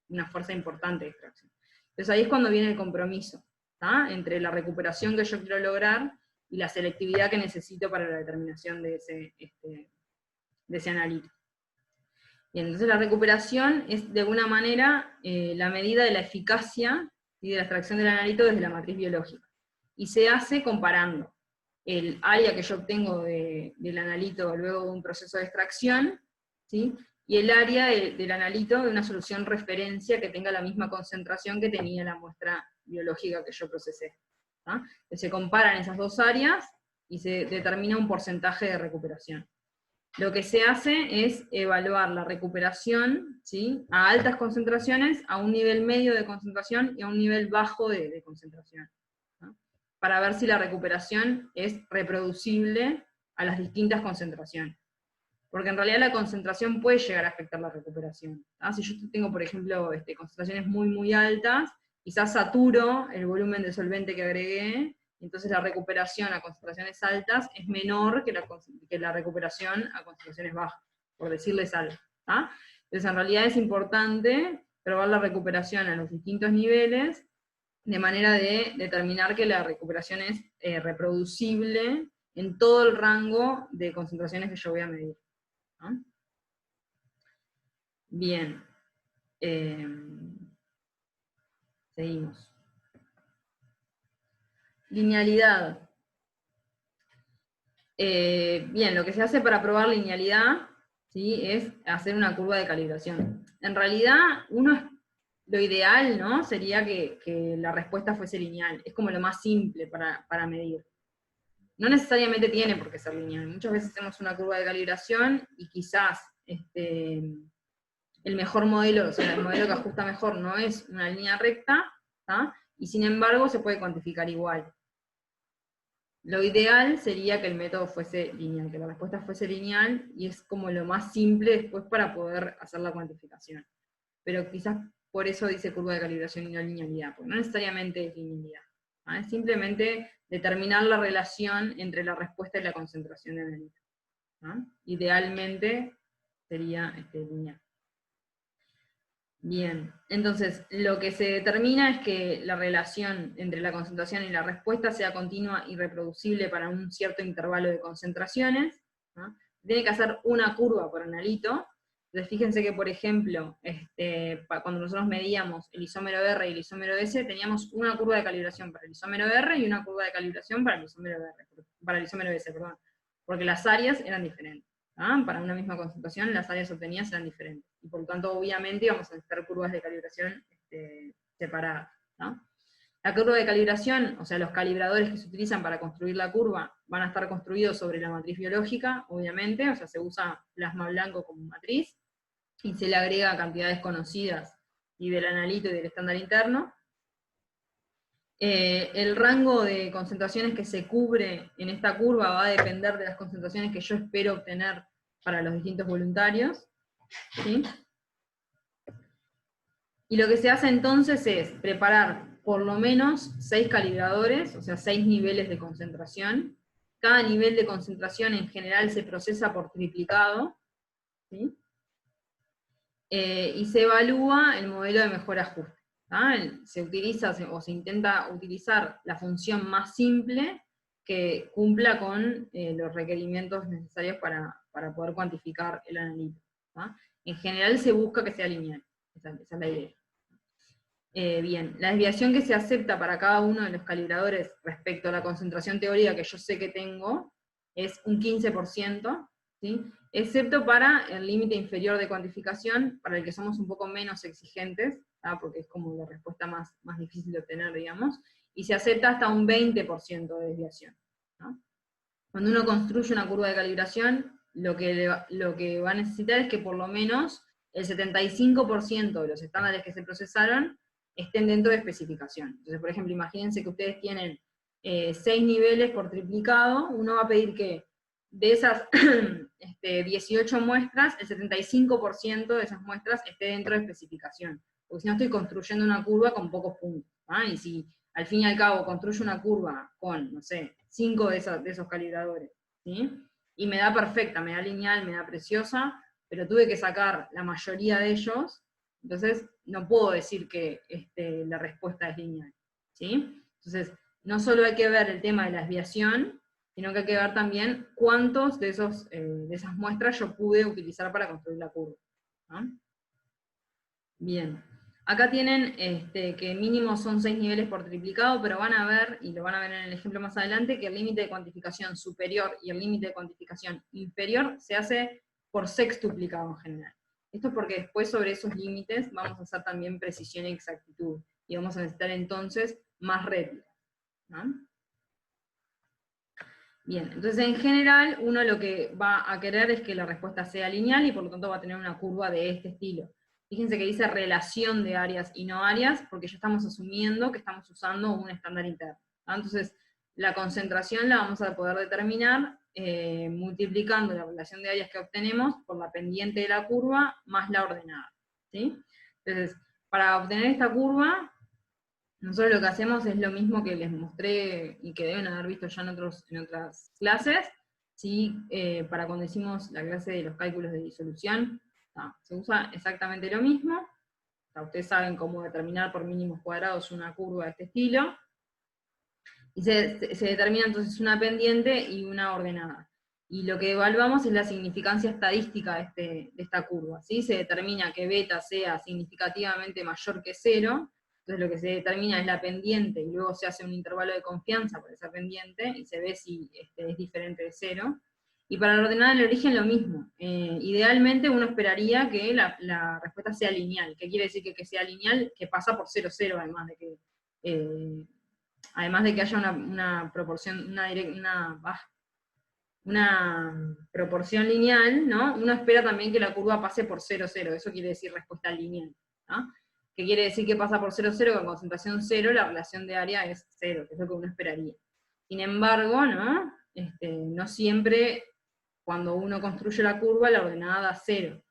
una fuerza importante de extracción. Entonces ahí es cuando viene el compromiso, ¿tá?, entre la recuperación que yo quiero lograr y la selectividad que necesito para la determinación de ese analito. Y entonces la recuperación es de alguna manera la medida de la eficacia y de la extracción del analito desde la matriz biológica. Y se hace comparando el área que yo obtengo del analito luego de un proceso de extracción, ¿sí?, y el área del analito de una solución referencia que tenga la misma concentración que tenía la muestra biológica que yo procesé. Entonces se comparan esas dos áreas y se determina un porcentaje de recuperación. Lo que se hace es evaluar la recuperación, ¿sí?, a altas concentraciones, a un nivel medio de concentración y a un nivel bajo de concentración, ¿no?, para ver si la recuperación es reproducible a las distintas concentraciones. Porque en realidad la concentración puede llegar a afectar la recuperación, ¿no? Si yo tengo, por ejemplo, concentraciones muy, muy altas, quizás saturo el volumen de solvente que agregué, entonces la recuperación a concentraciones altas es menor que la recuperación a concentraciones bajas, por decirles algo. Entonces en realidad es importante probar la recuperación a los distintos niveles, de manera de determinar que la recuperación es reproducible en todo el rango de concentraciones que yo voy a medir, ¿no? Bien. Seguimos. Linealidad. Bien, lo que se hace para probar linealidad, ¿sí?, es hacer una curva de calibración. En realidad, lo ideal, ¿no?, sería que la respuesta fuese lineal. Es como lo más simple para medir. No necesariamente tiene por qué ser lineal. Muchas veces hacemos una curva de calibración y quizás el mejor modelo, o sea, el modelo que ajusta mejor no es una línea recta, y sin embargo se puede cuantificar igual. Lo ideal sería que el método fuese lineal, que la respuesta fuese lineal, y es como lo más simple después para poder hacer la cuantificación. Pero quizás por eso dice curva de calibración y no linealidad, porque no necesariamente es linealidad. Es simplemente determinar la relación entre la respuesta y la concentración de analito. Idealmente sería lineal. Bien, entonces lo que se determina es que la relación entre la concentración y la respuesta sea continua y reproducible para un cierto intervalo de concentraciones, ¿no? Tiene que hacer una curva por analito. Entonces fíjense que, por ejemplo, cuando nosotros medíamos el isómero R y el isómero S, teníamos una curva de calibración para el isómero R y una curva de calibración para el isómero S, perdón, porque las áreas eran diferentes. Para una misma concentración las áreas obtenidas eran diferentes, y por lo tanto obviamente íbamos a necesitar curvas de calibración separadas, ¿no? La curva de calibración, o sea, los calibradores que se utilizan para construir la curva, van a estar construidos sobre la matriz biológica, obviamente, o sea, se usa plasma blanco como matriz, y se le agrega cantidades conocidas y del analito y del estándar interno. El rango de concentraciones que se cubre en esta curva va a depender de las concentraciones que yo espero obtener para los distintos voluntarios, ¿sí? Y lo que se hace entonces es preparar por lo menos 6 calibradores, o sea, 6 niveles de concentración. Cada nivel de concentración en general se procesa por triplicado, ¿sí? Y se evalúa el modelo de mejor ajuste. Se utiliza o se intenta utilizar la función más simple que cumpla con los requerimientos necesarios para poder cuantificar el analito. En general se busca que sea lineal, esa es la idea. Bien, la desviación que se acepta para cada uno de los calibradores respecto a la concentración teórica que yo sé que tengo es un 15%, ¿sí? Excepto para el límite inferior de cuantificación, para el que somos un poco menos exigentes, ¿tá? Porque es como la respuesta más difícil de obtener, digamos, y se acepta hasta un 20% de desviación, ¿no? Cuando uno construye una curva de calibración, lo que va a necesitar es que por lo menos el 75% de los estándares que se procesaron estén dentro de especificación. Entonces, por ejemplo, imagínense que ustedes tienen 6 niveles por triplicado, uno va a pedir que de esas 18 muestras, el 75% de esas muestras esté dentro de especificación, porque si no estoy construyendo una curva con pocos puntos, ¿ah? Y si al fin y al cabo construyo una curva con, no sé, 5 de esos calibradores, ¿sí? Y me da perfecta, me da lineal, me da preciosa, pero tuve que sacar la mayoría de ellos, entonces no puedo decir que la respuesta es lineal, ¿sí? Entonces, no solo hay que ver el tema de la desviación, sino que hay que ver también cuántos de esas muestras yo pude utilizar para construir la curva, ¿no? Bien. Acá tienen que mínimo son 6 niveles por triplicado, pero van a ver, y lo van a ver en el ejemplo más adelante, que el límite de cuantificación superior y el límite de cuantificación inferior se hace por sextuplicado en general. Esto es porque después sobre esos límites vamos a hacer también precisión y exactitud, y vamos a necesitar entonces más réplicas, ¿no? Bien, entonces en general uno lo que va a querer es que la respuesta sea lineal y por lo tanto va a tener una curva de este estilo. Fíjense que dice relación de áreas y no áreas, porque ya estamos asumiendo que estamos usando un estándar interno, ¿no? Entonces, la concentración la vamos a poder determinar multiplicando la relación de áreas que obtenemos por la pendiente de la curva más la ordenada, ¿sí? Entonces, para obtener esta curva, nosotros lo que hacemos es lo mismo que les mostré y que deben haber visto ya en otras clases, ¿sí? Para cuando hicimos la clase de los cálculos de disolución, se usa exactamente lo mismo. Ustedes saben cómo determinar por mínimos cuadrados una curva de este estilo, y se determina entonces una pendiente y una ordenada. Y lo que evaluamos es la significancia estadística de esta curva, ¿sí? Se determina que beta sea significativamente mayor que 0, entonces lo que se determina es la pendiente, y luego se hace un intervalo de confianza por esa pendiente, y se ve si es diferente de 0. Y para la ordenada del origen lo mismo. Idealmente uno esperaría que la respuesta sea lineal. ¿Qué quiere decir que sea lineal? Que pasa por 0, 0, además de que haya una proporción, una proporción lineal, ¿no? Uno espera también que la curva pase por 0, 0, eso quiere decir respuesta lineal, ¿no? Que quiere decir que pasa por 0, 0, con concentración 0, la relación de área es 0, que es lo que uno esperaría. Sin embargo, ¿no? No siempre cuando uno construye la curva, la ordenada da 0.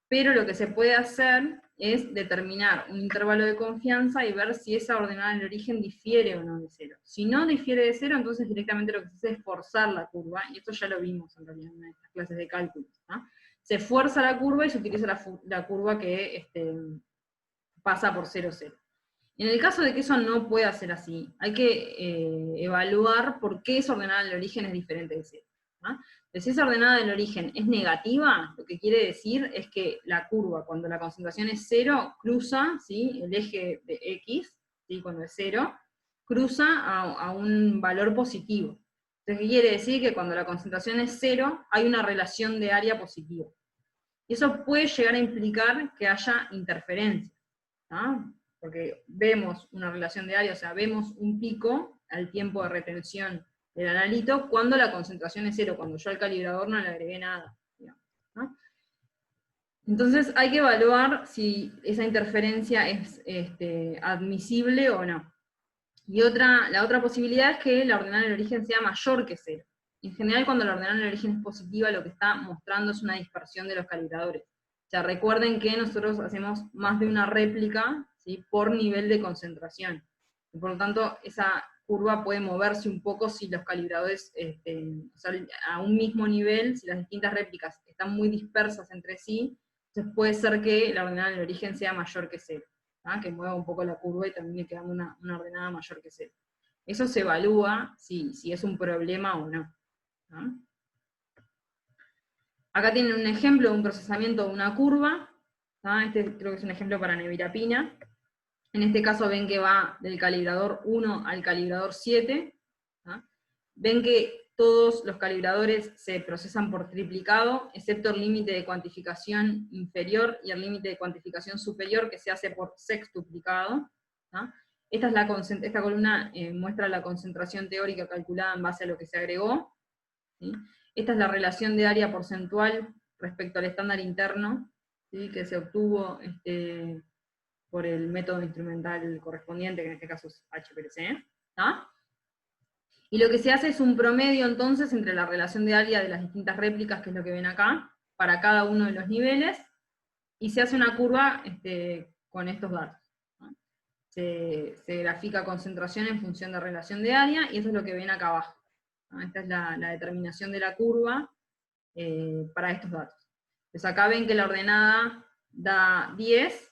Pero lo que se puede hacer es determinar un intervalo de confianza y ver si esa ordenada en el origen difiere o no de 0. Si no difiere de 0, entonces directamente lo que se hace es forzar la curva, y esto ya lo vimos en realidad en una de estas clases de cálculo, ¿no? Se fuerza la curva y se utiliza la curva que pasa por 0, 0. En el caso de que eso no pueda ser así, hay que evaluar por qué esa ordenada del origen es diferente de 0. ¿No? Si esa ordenada del origen es negativa, lo que quiere decir es que la curva, cuando la concentración es 0, cruza, ¿sí? El eje de X, ¿sí? Cuando es 0, cruza a un valor positivo. Entonces, ¿qué quiere decir? Que cuando la concentración es 0, hay una relación de área positiva. Y eso puede llegar a implicar que haya interferencia, ¿no? Porque vemos una relación de área, o sea, vemos un pico al tiempo de retención del analito cuando la concentración es 0, cuando yo al calibrador no le agregué nada, digamos, ¿no? Entonces hay que evaluar si esa interferencia es admisible o no. Y la otra posibilidad es que la ordenada del origen sea mayor que 0. En general, cuando la ordenada del origen es positiva, lo que está mostrando es una dispersión de los calibradores. O sea, recuerden que nosotros hacemos más de una réplica, ¿sí? Por nivel de concentración. Y por lo tanto, esa curva puede moverse un poco si los calibradores, o sea, a un mismo nivel, si las distintas réplicas están muy dispersas entre sí, entonces puede ser que la ordenada del origen sea mayor que 0. ¿Ah? Que mueva un poco la curva y también quedando una ordenada mayor que 0. Eso se evalúa si es un problema o no. ¿Ah? Acá tienen un ejemplo de un procesamiento de una curva. ¿Ah? Este creo que es un ejemplo para nevirapina. En este caso ven que va del calibrador 1 al calibrador 7. ¿Ah? Ven que todos los calibradores se procesan por triplicado, excepto el límite de cuantificación inferior y el límite de cuantificación superior, que se hace por sextuplicado. ¿Ah? Esta columna muestra la concentración teórica calculada en base a lo que se agregó. ¿Sí? Esta es la relación de área porcentual respecto al estándar interno, ¿sí? Que se obtuvo por el método instrumental correspondiente, que en este caso es HPLC. ¿Ah? Y lo que se hace es un promedio entonces entre la relación de área de las distintas réplicas, que es lo que ven acá, para cada uno de los niveles, y se hace una curva con estos datos. ¿No? Se grafica concentración en función de relación de área, y eso es lo que ven acá abajo. ¿No? Esta es la determinación de la curva para estos datos. Entonces acá ven que la ordenada da 10,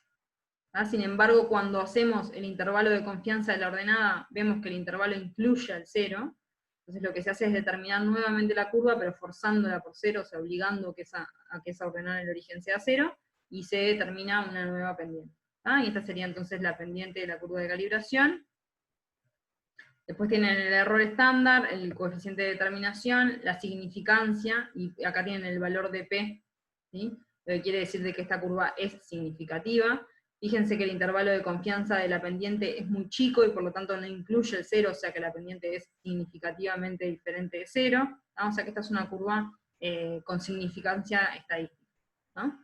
¿ah? Sin embargo, cuando hacemos el intervalo de confianza de la ordenada, vemos que el intervalo incluye al 0, entonces lo que se hace es determinar nuevamente la curva, pero forzándola por 0, o sea, obligando a que esa ordenada en el origen sea 0, y se determina una nueva pendiente. ¿Ah? Y esta sería entonces la pendiente de la curva de calibración. Después tienen el error estándar, el coeficiente de determinación, la significancia, y acá tienen el valor de P, ¿sí? Lo que quiere decir de que esta curva es significativa. Fíjense que el intervalo de confianza de la pendiente es muy chico y por lo tanto no incluye el 0, o sea que la pendiente es significativamente diferente de 0. ¿No? O sea que esta es una curva con significancia estadística. ¿No?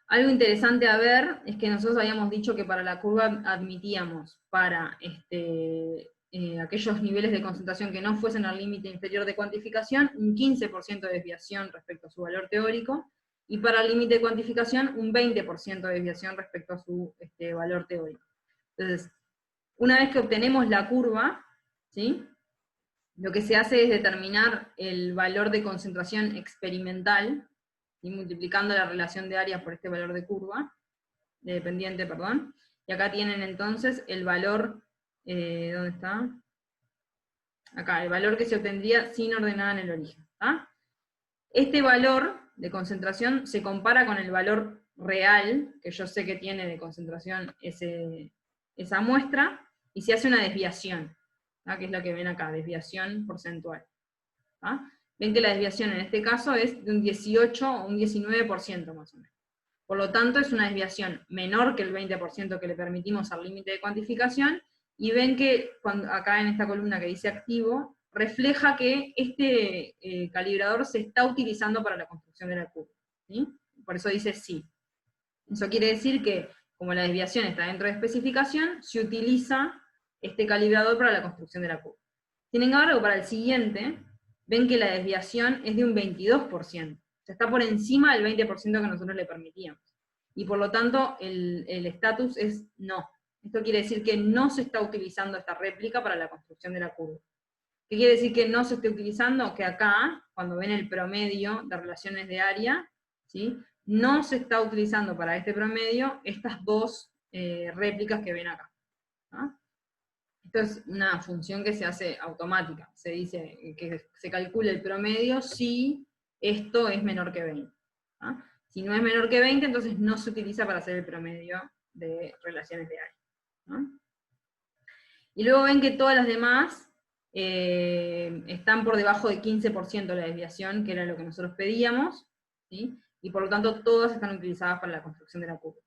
Algo interesante a ver es que nosotros habíamos dicho que para la curva admitíamos para aquellos niveles de concentración que no fuesen al límite inferior de cuantificación, un 15% de desviación respecto a su valor teórico, y para el límite de cuantificación un 20% de desviación respecto a su valor teórico. Entonces, una vez que obtenemos la curva, ¿sí? Lo que se hace es determinar el valor de concentración experimental, y multiplicando la relación de área por este valor de curva, de pendiente, perdón, y acá tienen entonces el valor, ¿dónde está? Acá, el valor que se obtendría sin ordenada en el origen. ¿Ah? Este valor de concentración se compara con el valor real, que yo sé que tiene de concentración esa muestra, y se hace una desviación, ¿ah? Que es la que ven acá, desviación porcentual. ¿Ah? Ven que la desviación en este caso es de un 18 o un 19% más o menos. Por lo tanto, es una desviación menor que el 20% que le permitimos al límite de cuantificación, y ven que acá en esta columna que dice activo, refleja que este calibrador se está utilizando para la construcción de la curva. ¿Sí? Por eso dice sí. Eso quiere decir que, como la desviación está dentro de especificación, se utiliza este calibrador para la construcción de la curva. Sin embargo, para el siguiente, ven que la desviación es de un 22%. O sea, está por encima del 20% que nosotros le permitíamos. Y por lo tanto, el estatus es no. Esto quiere decir que no se está utilizando esta réplica para la construcción de la curva. ¿Qué quiere decir que no se esté utilizando? Que acá, cuando ven el promedio de relaciones de área, ¿sí? No se está utilizando para este promedio estas dos réplicas que ven acá. ¿Ah? Esto es una función que se hace automática. Se dice que se calcula el promedio si esto es menor que 20. ¿Ah? Si no es menor que 20, entonces no se utiliza para hacer el promedio de relaciones de área. ¿No? Y luego ven que todas las demás están por debajo de 15% de la desviación, que era lo que nosotros pedíamos, ¿sí? Y por lo tanto todas están utilizadas para la construcción de la curva.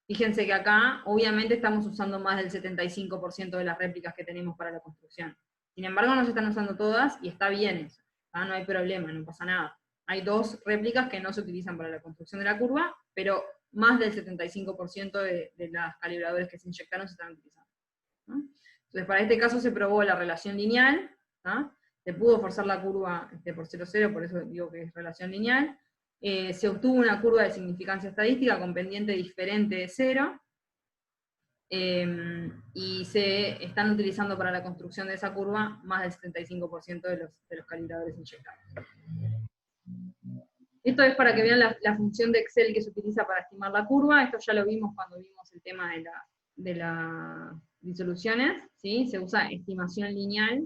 Fíjense que acá, obviamente, estamos usando más del 75% de las réplicas que tenemos para la construcción. Sin embargo, no se están usando todas, y está bien eso. ¿Ah? No hay problema, no pasa nada. Hay dos réplicas que no se utilizan para la construcción de la curva, pero más del 75% de los calibradores que se inyectaron se están utilizando. ¿No? Entonces, para este caso se probó la relación lineal, ¿ah? Se pudo forzar la curva por 0,0, por eso digo que es relación lineal. Se obtuvo una curva de significancia estadística con pendiente diferente de 0, y se están utilizando para la construcción de esa curva más del 75% de los calibradores inyectados. Esto es para que vean la función de Excel que se utiliza para estimar la curva. Esto ya lo vimos cuando vimos el tema de las disoluciones, ¿sí? Se usa estimación lineal,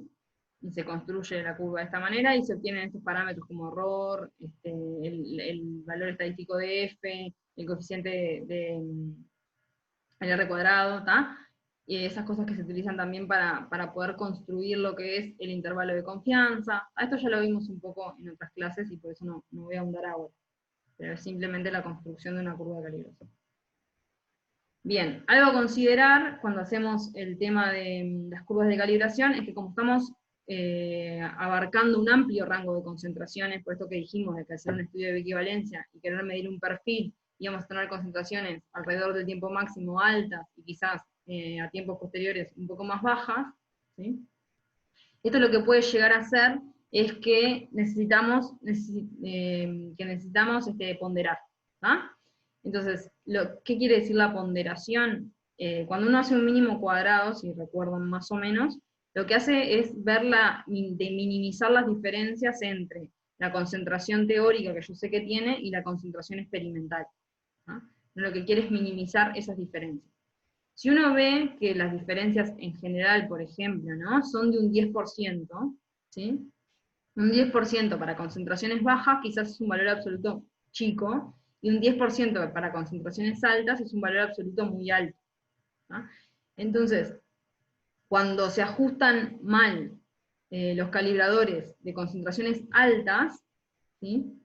y se construye la curva de esta manera, y se obtienen estos parámetros como error, el valor estadístico de F, el coeficiente el R cuadrado, ¿tá? Y esas cosas que se utilizan también para poder construir lo que es el intervalo de confianza. A esto ya lo vimos un poco en otras clases y por eso no voy a ahondar ahora, pero es simplemente la construcción de una curva de calibración. Bien, algo a considerar cuando hacemos el tema de las curvas de calibración es que como estamos abarcando un amplio rango de concentraciones, por esto que dijimos de que hacer un estudio de equivalencia y querer medir un perfil, íbamos a tener concentraciones alrededor del tiempo máximo altas y quizás a tiempos posteriores un poco más bajas, ¿sí? Esto lo que puede llegar a hacer es que necesitamos ponderar, ¿ah? Entonces, ¿qué quiere decir la ponderación? Cuando uno hace un mínimo cuadrado, si recuerdan más o menos, lo que hace es de minimizar las diferencias entre la concentración teórica que yo sé que tiene y la concentración experimental, ¿ah? Lo que quiere es minimizar esas diferencias. Si uno ve que las diferencias en general, por ejemplo, ¿no? Son de un 10%, ¿sí? Un 10% para concentraciones bajas quizás es un valor absoluto chico, y un 10% para concentraciones altas es un valor absoluto muy alto, ¿no? Entonces, cuando se ajustan mal los calibradores de concentraciones altas, ¿sí?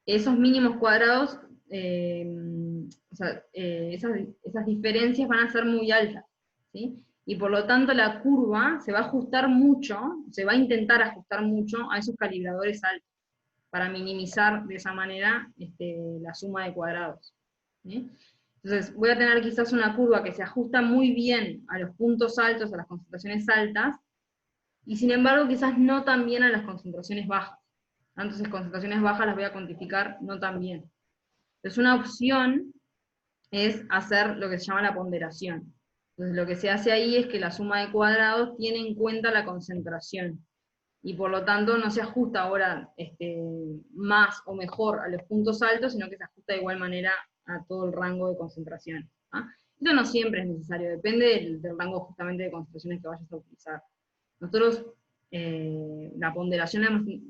Esos mínimos cuadrados, o sea, esas diferencias van a ser muy altas, ¿sí? Y por lo tanto la curva se va a ajustar mucho, se va a intentar ajustar mucho a esos calibradores altos, para minimizar de esa manera la suma de cuadrados, ¿sí? Entonces voy a tener quizás una curva que se ajusta muy bien a los puntos altos, a las concentraciones altas, y sin embargo quizás no tan bien a las concentraciones bajas. Entonces concentraciones bajas las voy a cuantificar no tan bien. Entonces una opción es hacer lo que se llama la ponderación. Entonces lo que se hace ahí es que la suma de cuadrados tiene en cuenta la concentración, y por lo tanto no se ajusta ahora más o mejor a los puntos altos, sino que se ajusta de igual manera a todo el rango de concentración, ¿ah? Eso no siempre es necesario, depende del rango justamente de concentraciones que vayas a utilizar. Nosotros la ponderación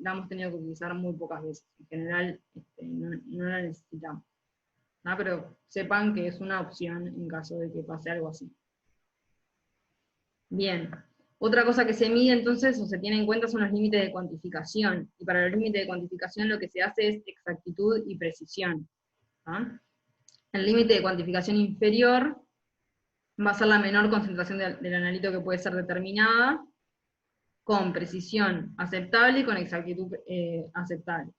la hemos tenido que utilizar muy pocas veces, en general no la necesitamos, ¿no? Pero sepan que es una opción en caso de que pase algo así. Bien, otra cosa que se mide entonces o se tiene en cuenta son los límites de cuantificación, y para los límites de cuantificación lo que se hace es exactitud y precisión, ¿ah? El límite de cuantificación inferior va a ser la menor concentración del analito que puede ser determinada, con precisión aceptable y con exactitud aceptable.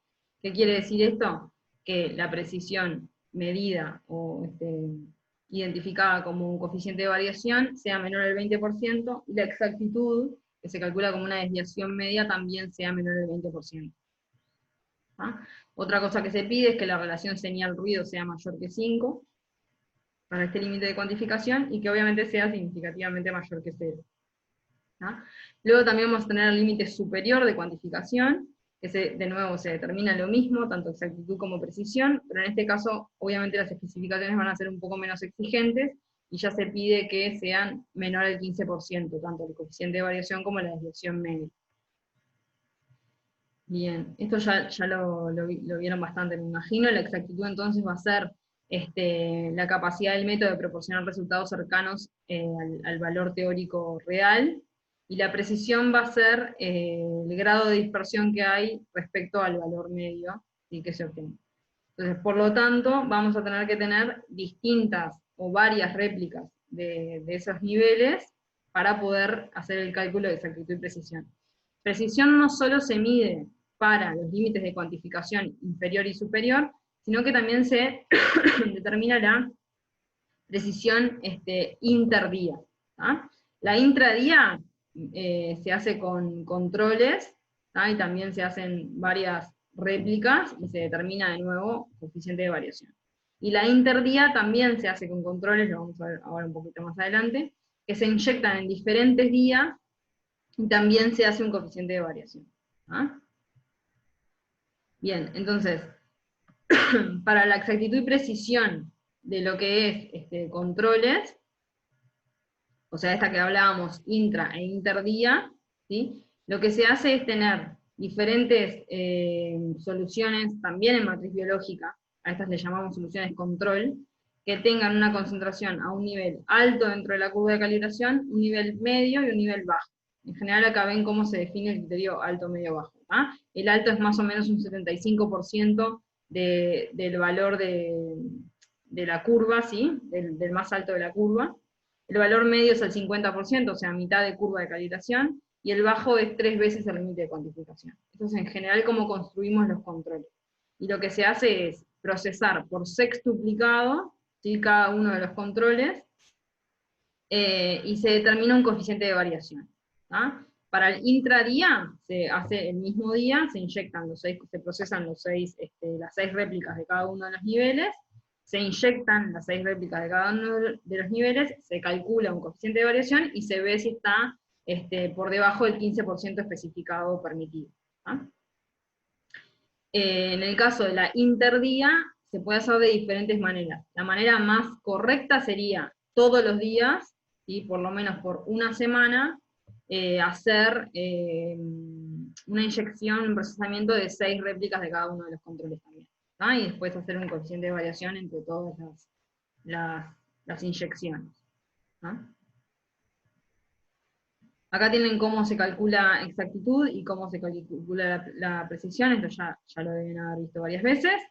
¿Qué quiere decir esto? Que la precisión medida o identificada como un coeficiente de variación sea menor al 20%, y la exactitud, que se calcula como una desviación media, también sea menor al 20%. ¿Ah? Otra cosa que se pide es que la relación señal-ruido sea mayor que 5 para este límite de cuantificación, y que obviamente sea significativamente mayor que 0. ¿Ah? Luego también vamos a tener el límite superior de cuantificación, que de nuevo se determina lo mismo, tanto exactitud como precisión, pero en este caso obviamente las especificaciones van a ser un poco menos exigentes, y ya se pide que sean menor al 15%, tanto el coeficiente de variación como la desviación media. Bien, esto ya lo vieron bastante, me imagino. La exactitud entonces va a ser la capacidad del método de proporcionar resultados cercanos al valor teórico real, y la precisión va a ser el grado de dispersión que hay respecto al valor medio, ¿sí?, que se obtiene. Entonces, por lo tanto, vamos a tener que tener distintas o varias réplicas de esos niveles para poder hacer el cálculo de exactitud y precisión. Precisión no solo se mide para los límites de cuantificación inferior y superior, sino que también se determina la precisión interdía, ¿tá? La intradía se hace con controles, ¿tá? Y también se hacen varias réplicas y se determina de nuevo coeficiente de variación. Y la interdía también se hace con controles, lo vamos a ver ahora un poquito más adelante, que se inyectan en diferentes días, y también se hace un coeficiente de variación. ¿Ah? Bien, entonces, para la exactitud y precisión de lo que es controles, o sea, esta que hablábamos, intra e interdía, ¿sí?, lo que se hace es tener diferentes soluciones, también en matriz biológica, a estas le llamamos soluciones control, que tengan una concentración a un nivel alto dentro de la curva de calibración, un nivel medio y un nivel bajo. En general acá ven cómo se define el criterio alto, medio, bajo. El alto es más o menos un 75% del valor de la curva, ¿sí? Del más alto de la curva. El valor medio es el 50%, o sea, mitad de curva de calibración, y el bajo es 3 veces el límite de cuantificación. Entonces, en general, cómo construimos los controles. Y lo que se hace es procesar por sextuplicado, ¿sí? Cada uno de los controles, y se determina un coeficiente de variación. Para el intradía, se hace el mismo día, se inyectan se procesan las 6 réplicas de cada uno de los niveles, se inyectan las 6 réplicas de cada uno de los niveles, se calcula un coeficiente de variación y se ve si está por debajo del 15% especificado permitido. En el caso de la interdía, se puede hacer de diferentes maneras. La manera más correcta sería todos los días, ¿sí? Por lo menos por una semana, hacer una inyección, un procesamiento de 6 réplicas de cada uno de los controles también. Y después hacer un coeficiente de variación entre todas las inyecciones. Acá tienen cómo se calcula exactitud y cómo se calcula la precisión, esto ya lo deben haber visto varias veces,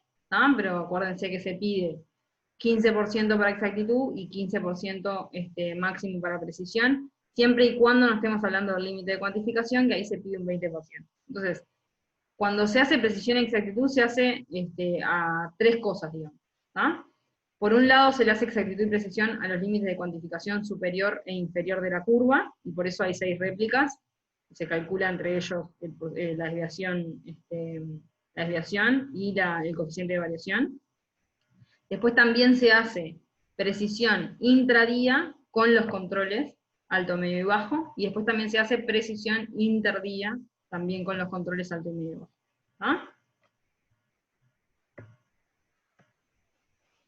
pero acuérdense que se pide 15% para exactitud y 15% máximo para precisión, siempre y cuando no estemos hablando del límite de cuantificación, que ahí se pide un 20%. Entonces, cuando se hace precisión y exactitud, se hace a 3 cosas, digamos. Por un lado, se le hace exactitud y precisión a los límites de cuantificación superior e inferior de la curva, y por eso hay 6 réplicas, se calcula entre ellos la desviación y el coeficiente de variación. Después también se hace precisión intradía con los controles alto, medio y bajo, y después también se hace precisión interdía también con los controles alto y medio y bajo.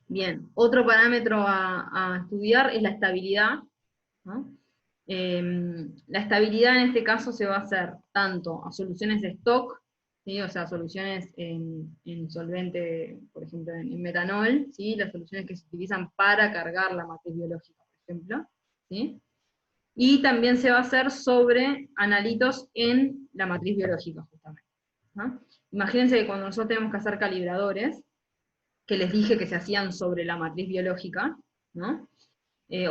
Bien, otro parámetro a estudiar es la estabilidad. La estabilidad en este caso se va a hacer tanto a soluciones de stock, ¿sí? O sea, soluciones en solvente, por ejemplo, en metanol, ¿sí? Las soluciones que se utilizan para cargar la matriz biológica, por ejemplo, ¿sí? Y también se va a hacer sobre analitos en la matriz biológica, justamente. Imagínense que cuando nosotros tenemos que hacer calibradores, que les dije que se hacían sobre la matriz biológica, ¿no?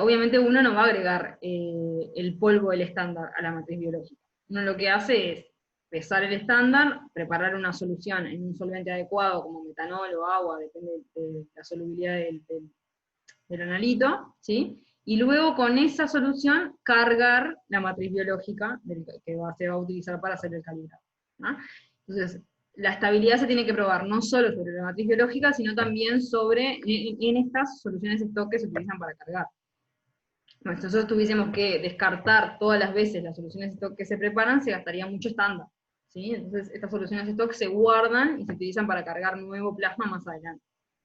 Obviamente uno no va a agregar el polvo del estándar a la matriz biológica. Uno lo que hace es pesar el estándar, preparar una solución en un solvente adecuado, como metanol o agua, depende de la solubilidad del analito, ¿sí? Y luego con esa solución cargar la matriz biológica que se va a utilizar para hacer el calibrado. Entonces, la estabilidad se tiene que probar no solo sobre la matriz biológica, sino también en estas soluciones de stock que se utilizan para cargar. Bueno, si nosotros tuviésemos que descartar todas las veces las soluciones de stock que se preparan, se gastaría mucho estándar. ¿Sí? Entonces, estas soluciones de stock se guardan y se utilizan para cargar nuevo plasma más adelante.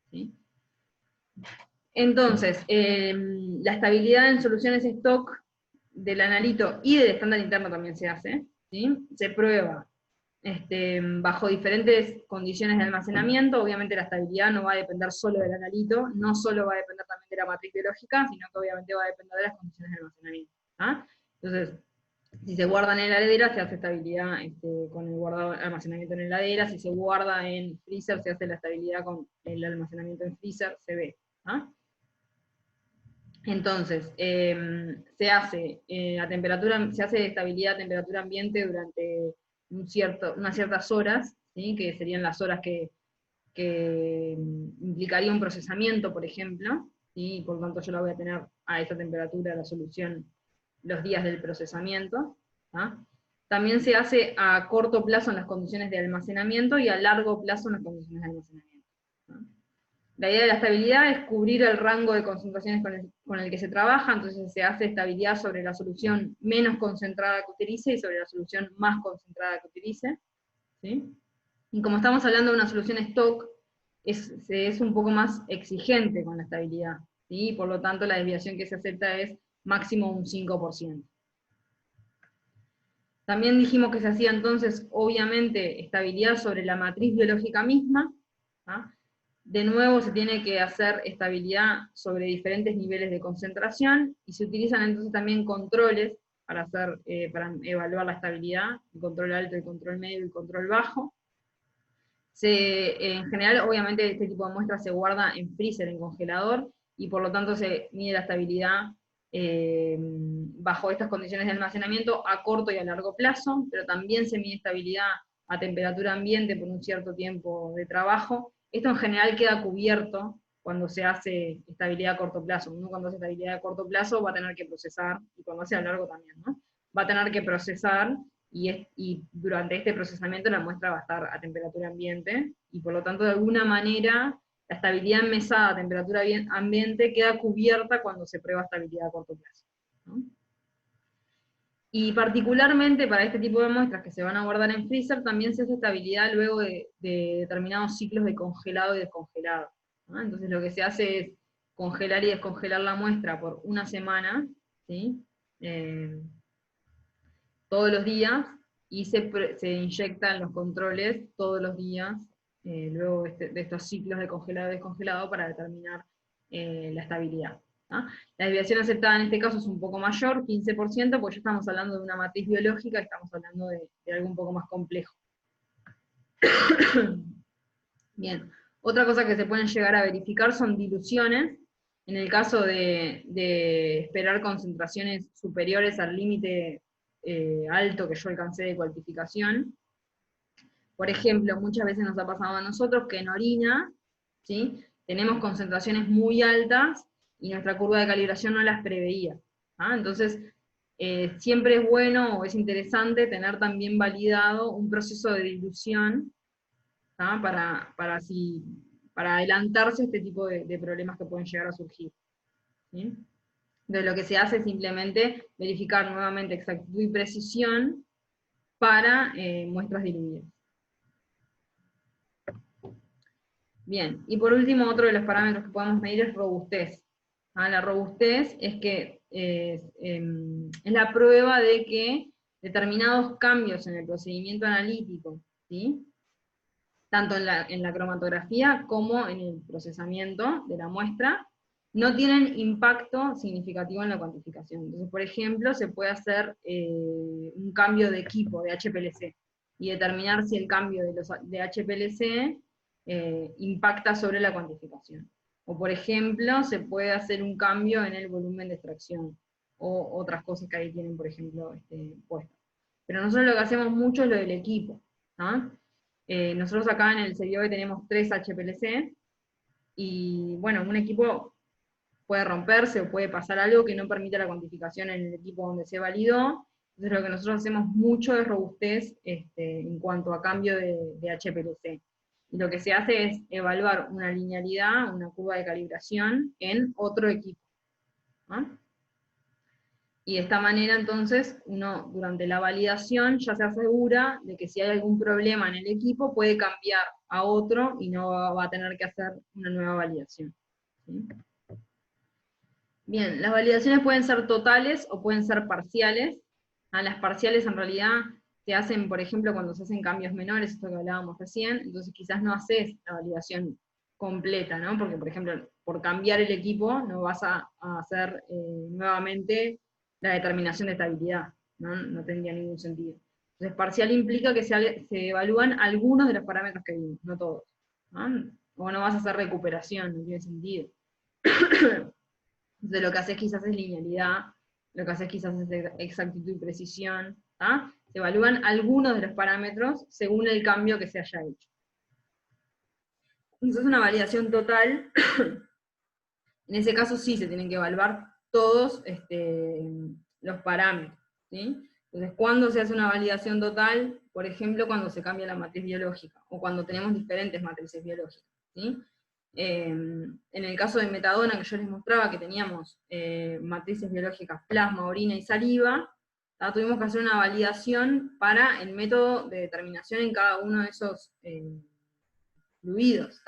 ¿Sí? Entonces, la estabilidad en soluciones de stock del analito y del estándar interno también se hace. ¿Sí? Se prueba bajo diferentes condiciones de almacenamiento. Obviamente la estabilidad no va a depender solo del analito, no solo va a depender también de la matriz biológica, sino que obviamente va a depender de las condiciones de almacenamiento. Entonces, si se guarda en la heladera, se hace estabilidad con el guardado almacenamiento en heladera; si se guarda en freezer, se hace la estabilidad con el almacenamiento en freezer, se ve. Entonces, se hace estabilidad a temperatura ambiente durante unas ciertas horas, ¿sí? Que serían las horas que implicaría un procesamiento, por ejemplo, ¿sí? Por lo tanto yo la voy a tener a esa temperatura la solución los días del procesamiento. También se hace a corto plazo en las condiciones de almacenamiento y a largo plazo en las condiciones de almacenamiento. La idea de la estabilidad es cubrir el rango de concentraciones con el que se trabaja, entonces se hace estabilidad sobre la solución menos concentrada que utilice y sobre la solución más concentrada que utilice. ¿Sí? Y como estamos hablando de una solución stock, es un poco más exigente con la estabilidad, ¿sí? Por lo tanto la desviación que se acepta es máximo un 5%. También dijimos que se hacía entonces, obviamente, estabilidad sobre la matriz biológica misma, De nuevo se tiene que hacer estabilidad sobre diferentes niveles de concentración, y se utilizan entonces también controles para para evaluar la estabilidad, el control alto, el control medio y el control bajo. En general, obviamente, este tipo de muestras se guarda en freezer, en congelador, y por lo tanto se mide la estabilidad bajo estas condiciones de almacenamiento a corto y a largo plazo, pero también se mide estabilidad a temperatura ambiente por un cierto tiempo de trabajo. Esto en general queda cubierto cuando se hace estabilidad a corto plazo. Uno cuando hace estabilidad a corto plazo va a tener que procesar, y cuando hace a largo también, ¿no? Va a tener que procesar, y durante este procesamiento la muestra va a estar a temperatura ambiente, y por lo tanto de alguna manera la estabilidad mesada a temperatura ambiente queda cubierta cuando se prueba estabilidad a corto plazo, ¿no? Y particularmente para este tipo de muestras que se van a guardar en freezer, también se hace estabilidad luego de determinados ciclos de congelado y descongelado, ¿no? Entonces lo que se hace es congelar y descongelar la muestra por una semana, ¿sí? Todos los días, y se inyectan los controles todos los días, luego de estos ciclos de congelado y descongelado, para determinar la estabilidad, ¿no? La desviación aceptada en este caso es un poco mayor, 15%, porque ya estamos hablando de una matriz biológica, estamos hablando de algo un poco más complejo. Bien, otra cosa que se pueden llegar a verificar son diluciones. En el caso de esperar concentraciones superiores al límite alto que yo alcancé de cuantificación. Por ejemplo, muchas veces nos ha pasado a nosotros que en orina, ¿sí?, tenemos concentraciones muy altas y nuestra curva de calibración no las preveía, ¿ah? Entonces, siempre es bueno o es interesante tener también validado un proceso de dilución, ¿ah?, para adelantarse a este tipo de problemas que pueden llegar a surgir, ¿sí? Entonces lo que se hace es simplemente verificar nuevamente exactitud y precisión para muestras diluidas. Bien, y por último, otro de los parámetros que podemos medir es robustez. La robustez es la prueba de que determinados cambios en el procedimiento analítico, ¿sí?, tanto en la cromatografía como en el procesamiento de la muestra, no tienen impacto significativo en la cuantificación. Entonces, por ejemplo, se puede hacer un cambio de equipo, de HPLC, y determinar si el cambio de HPLC impacta sobre la cuantificación. O por ejemplo, se puede hacer un cambio en el volumen de extracción, o otras cosas que ahí tienen, por ejemplo, puestas. Pero nosotros lo que hacemos mucho es lo del equipo, ¿no? Nosotros acá en el CBOE tenemos 3 HPLC, y bueno, un equipo puede romperse o puede pasar algo que no permita la cuantificación en el equipo donde se validó. Entonces lo que nosotros hacemos mucho es robustez en cuanto a cambio de HPLC. Y lo que se hace es evaluar una linealidad, una curva de calibración en otro equipo, ¿no? Y de esta manera entonces uno durante la validación ya se asegura de que si hay algún problema en el equipo puede cambiar a otro y no va a tener que hacer una nueva validación, ¿sí? Bien, las validaciones pueden ser totales o pueden ser parciales. Las parciales en realidad se hacen, por ejemplo, cuando se hacen cambios menores, esto que hablábamos recién, entonces quizás no haces la validación completa, ¿no? Porque, por ejemplo, por cambiar el equipo no vas a hacer nuevamente la determinación de estabilidad, ¿no? No tendría ningún sentido. Entonces, parcial implica que se evalúan algunos de los parámetros que vimos, no todos, ¿no? O no vas a hacer recuperación, no tiene sentido. Entonces lo que haces quizás es linealidad, lo que haces quizás es exactitud y precisión, ¿ah? Se evalúan algunos de los parámetros según el cambio que se haya hecho. Entonces una validación total, en ese caso sí se tienen que evaluar todos los parámetros, ¿sí? Entonces, ¿cuándo se hace una validación total? Por ejemplo, cuando se cambia la matriz biológica, o cuando tenemos diferentes matrices biológicas, ¿sí? En el caso de metadona que yo les mostraba, que teníamos matrices biológicas plasma, orina y saliva, tuvimos que hacer una validación para el método de determinación en cada uno de esos fluidos,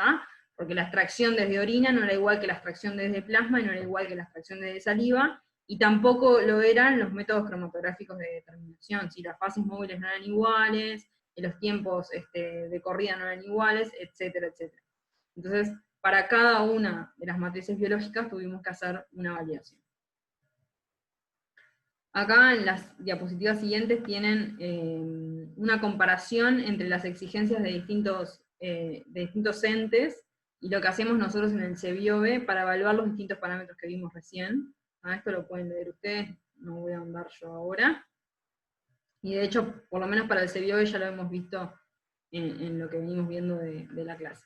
porque la extracción desde orina no era igual que la extracción desde plasma, y no era igual que la extracción desde saliva, y tampoco lo eran los métodos cromatográficos de determinación, si las fases móviles no eran iguales, los tiempos de corrida no eran iguales, etcétera, etcétera. Entonces, para cada una de las matrices biológicas tuvimos que hacer una validación. Acá en las diapositivas siguientes tienen una comparación entre las exigencias de distintos entes y lo que hacemos nosotros en el CBIOBE para evaluar los distintos parámetros que vimos recién. Esto lo pueden leer ustedes, no voy a andar yo ahora. Y de hecho, por lo menos para el CBIOBE ya lo hemos visto en lo que venimos viendo de la clase.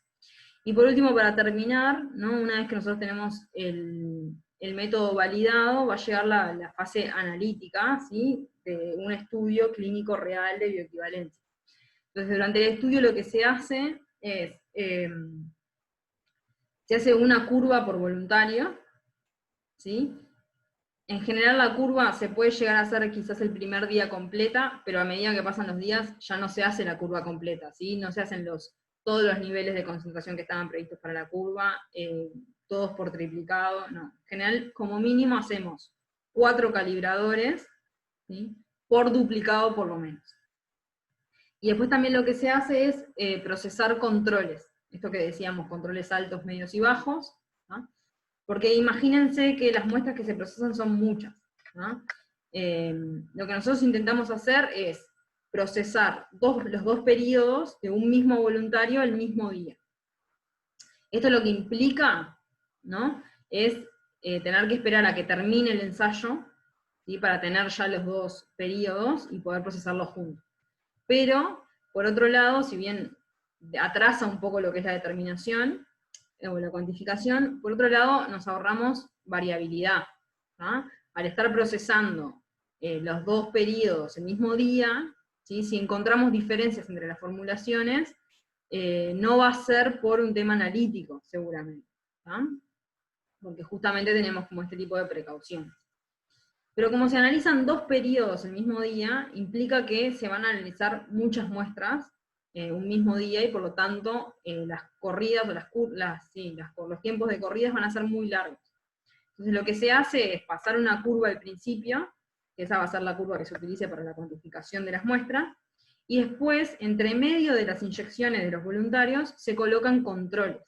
Y por último, para terminar, ¿no? Una vez que nosotros tenemos el método validado, va a llegar la fase analítica, ¿sí? De un estudio clínico real de bioequivalencia. Entonces, durante el estudio lo que se hace es, se hace una curva por voluntario, ¿sí? En general la curva se puede llegar a hacer quizás el primer día completa, pero a medida que pasan los días ya no se hace la curva completa, ¿sí? No se hacen todos los niveles de concentración que estaban previstos para la curva, todos por triplicado, no. En general, como mínimo hacemos 4 calibradores, ¿sí? Por duplicado por lo menos. Y después también lo que se hace es procesar controles, esto que decíamos, controles altos, medios y bajos, ¿no? Porque imagínense que las muestras que se procesan son muchas, ¿no? Lo que nosotros intentamos hacer es procesar los dos periodos de un mismo voluntario el mismo día. Esto lo que implica, ¿no? Es tener que esperar a que termine el ensayo, ¿sí? Para tener ya los dos periodos y poder procesarlos juntos. Pero, por otro lado, si bien atrasa un poco lo que es la determinación, o la cuantificación, por otro lado nos ahorramos variabilidad. ¿Ah? Al estar procesando los dos periodos el mismo día, ¿sí? Si encontramos diferencias entre las formulaciones, no va a ser por un tema analítico, seguramente. ¿Ah? Porque justamente tenemos como este tipo de precauciones. Pero como se analizan dos periodos el mismo día, implica que se van a analizar muchas muestras un mismo día, y por lo tanto las corridas, o los tiempos de corridas van a ser muy largos. Entonces lo que se hace es pasar una curva al principio, que esa va a ser la curva que se utilice para la cuantificación de las muestras, y después, entre medio de las inyecciones de los voluntarios, se colocan controles.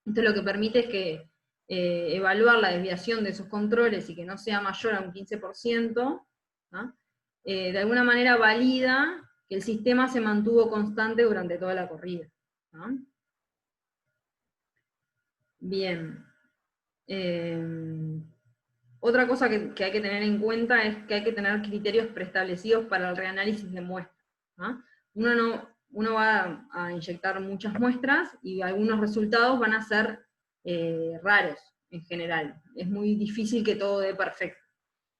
Esto lo que permite es que evaluar la desviación de esos controles y que no sea mayor a un 15%, ¿no? De alguna manera valida que el sistema se mantuvo constante durante toda la corrida, ¿no? Bien. Otra cosa que hay que tener en cuenta es que hay que tener criterios preestablecidos para el reanálisis de muestras, ¿no? Uno va a inyectar muchas muestras y algunos resultados van a ser raros en general. Es muy difícil que todo dé perfecto.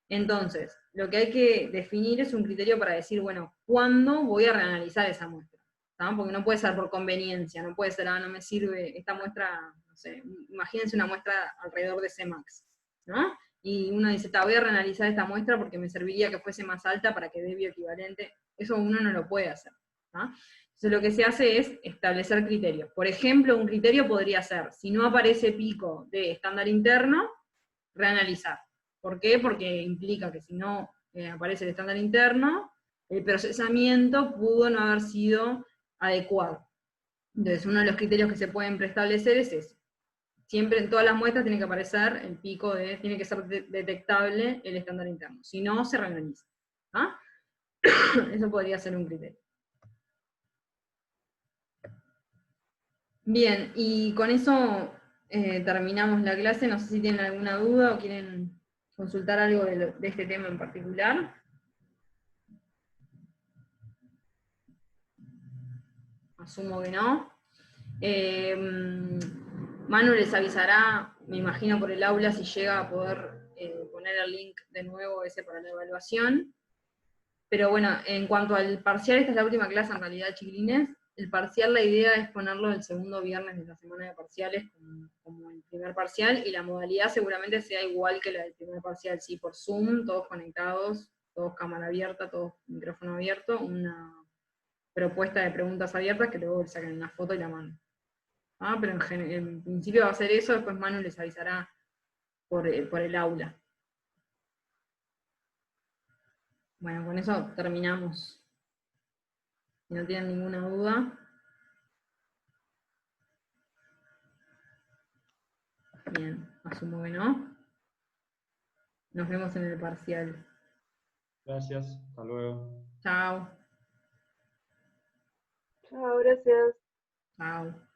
Entonces, lo que hay que definir es un criterio para decir, bueno, ¿cuándo voy a reanalizar esa muestra? ¿No? Porque no puede ser por conveniencia, no puede ser, no me sirve esta muestra, no sé, imagínense una muestra alrededor de Cmax, ¿no? Y uno dice, voy a reanalizar esta muestra porque me serviría que fuese más alta para que dé bioequivalente. Eso uno no lo puede hacer, ¿no? Entonces lo que se hace es establecer criterios. Por ejemplo, un criterio podría ser, si no aparece pico de estándar interno, reanalizar. ¿Por qué? Porque implica que si no aparece el estándar interno, el procesamiento pudo no haber sido adecuado. Entonces, uno de los criterios que se pueden preestablecer es eso. Siempre en todas las muestras tiene que aparecer el pico tiene que ser detectable el estándar interno. Si no, se reanaliza. ¿Ah? Eso podría ser un criterio. Bien, y con eso terminamos la clase. No sé si tienen alguna duda o quieren consultar algo de este tema en particular. Asumo que no. Manu les avisará, me imagino por el aula, si llega a poder poner el link de nuevo ese para la evaluación. Pero bueno, en cuanto al parcial, esta es la última clase en realidad, chiquilines. El parcial, la idea es ponerlo el segundo viernes de la semana de parciales, como el primer parcial, y la modalidad seguramente sea igual que la del primer parcial, sí, por Zoom, todos conectados, todos cámara abierta, todos micrófono abierto, una propuesta de preguntas abiertas que luego le saquen una foto y la mandan. Pero en principio va a ser eso, después Manu les avisará por el aula. Bueno, con eso terminamos. Si no tienen ninguna duda. Bien, asumo que no. Nos vemos en el parcial. Gracias, hasta luego. Chao. Chao, gracias. Chao.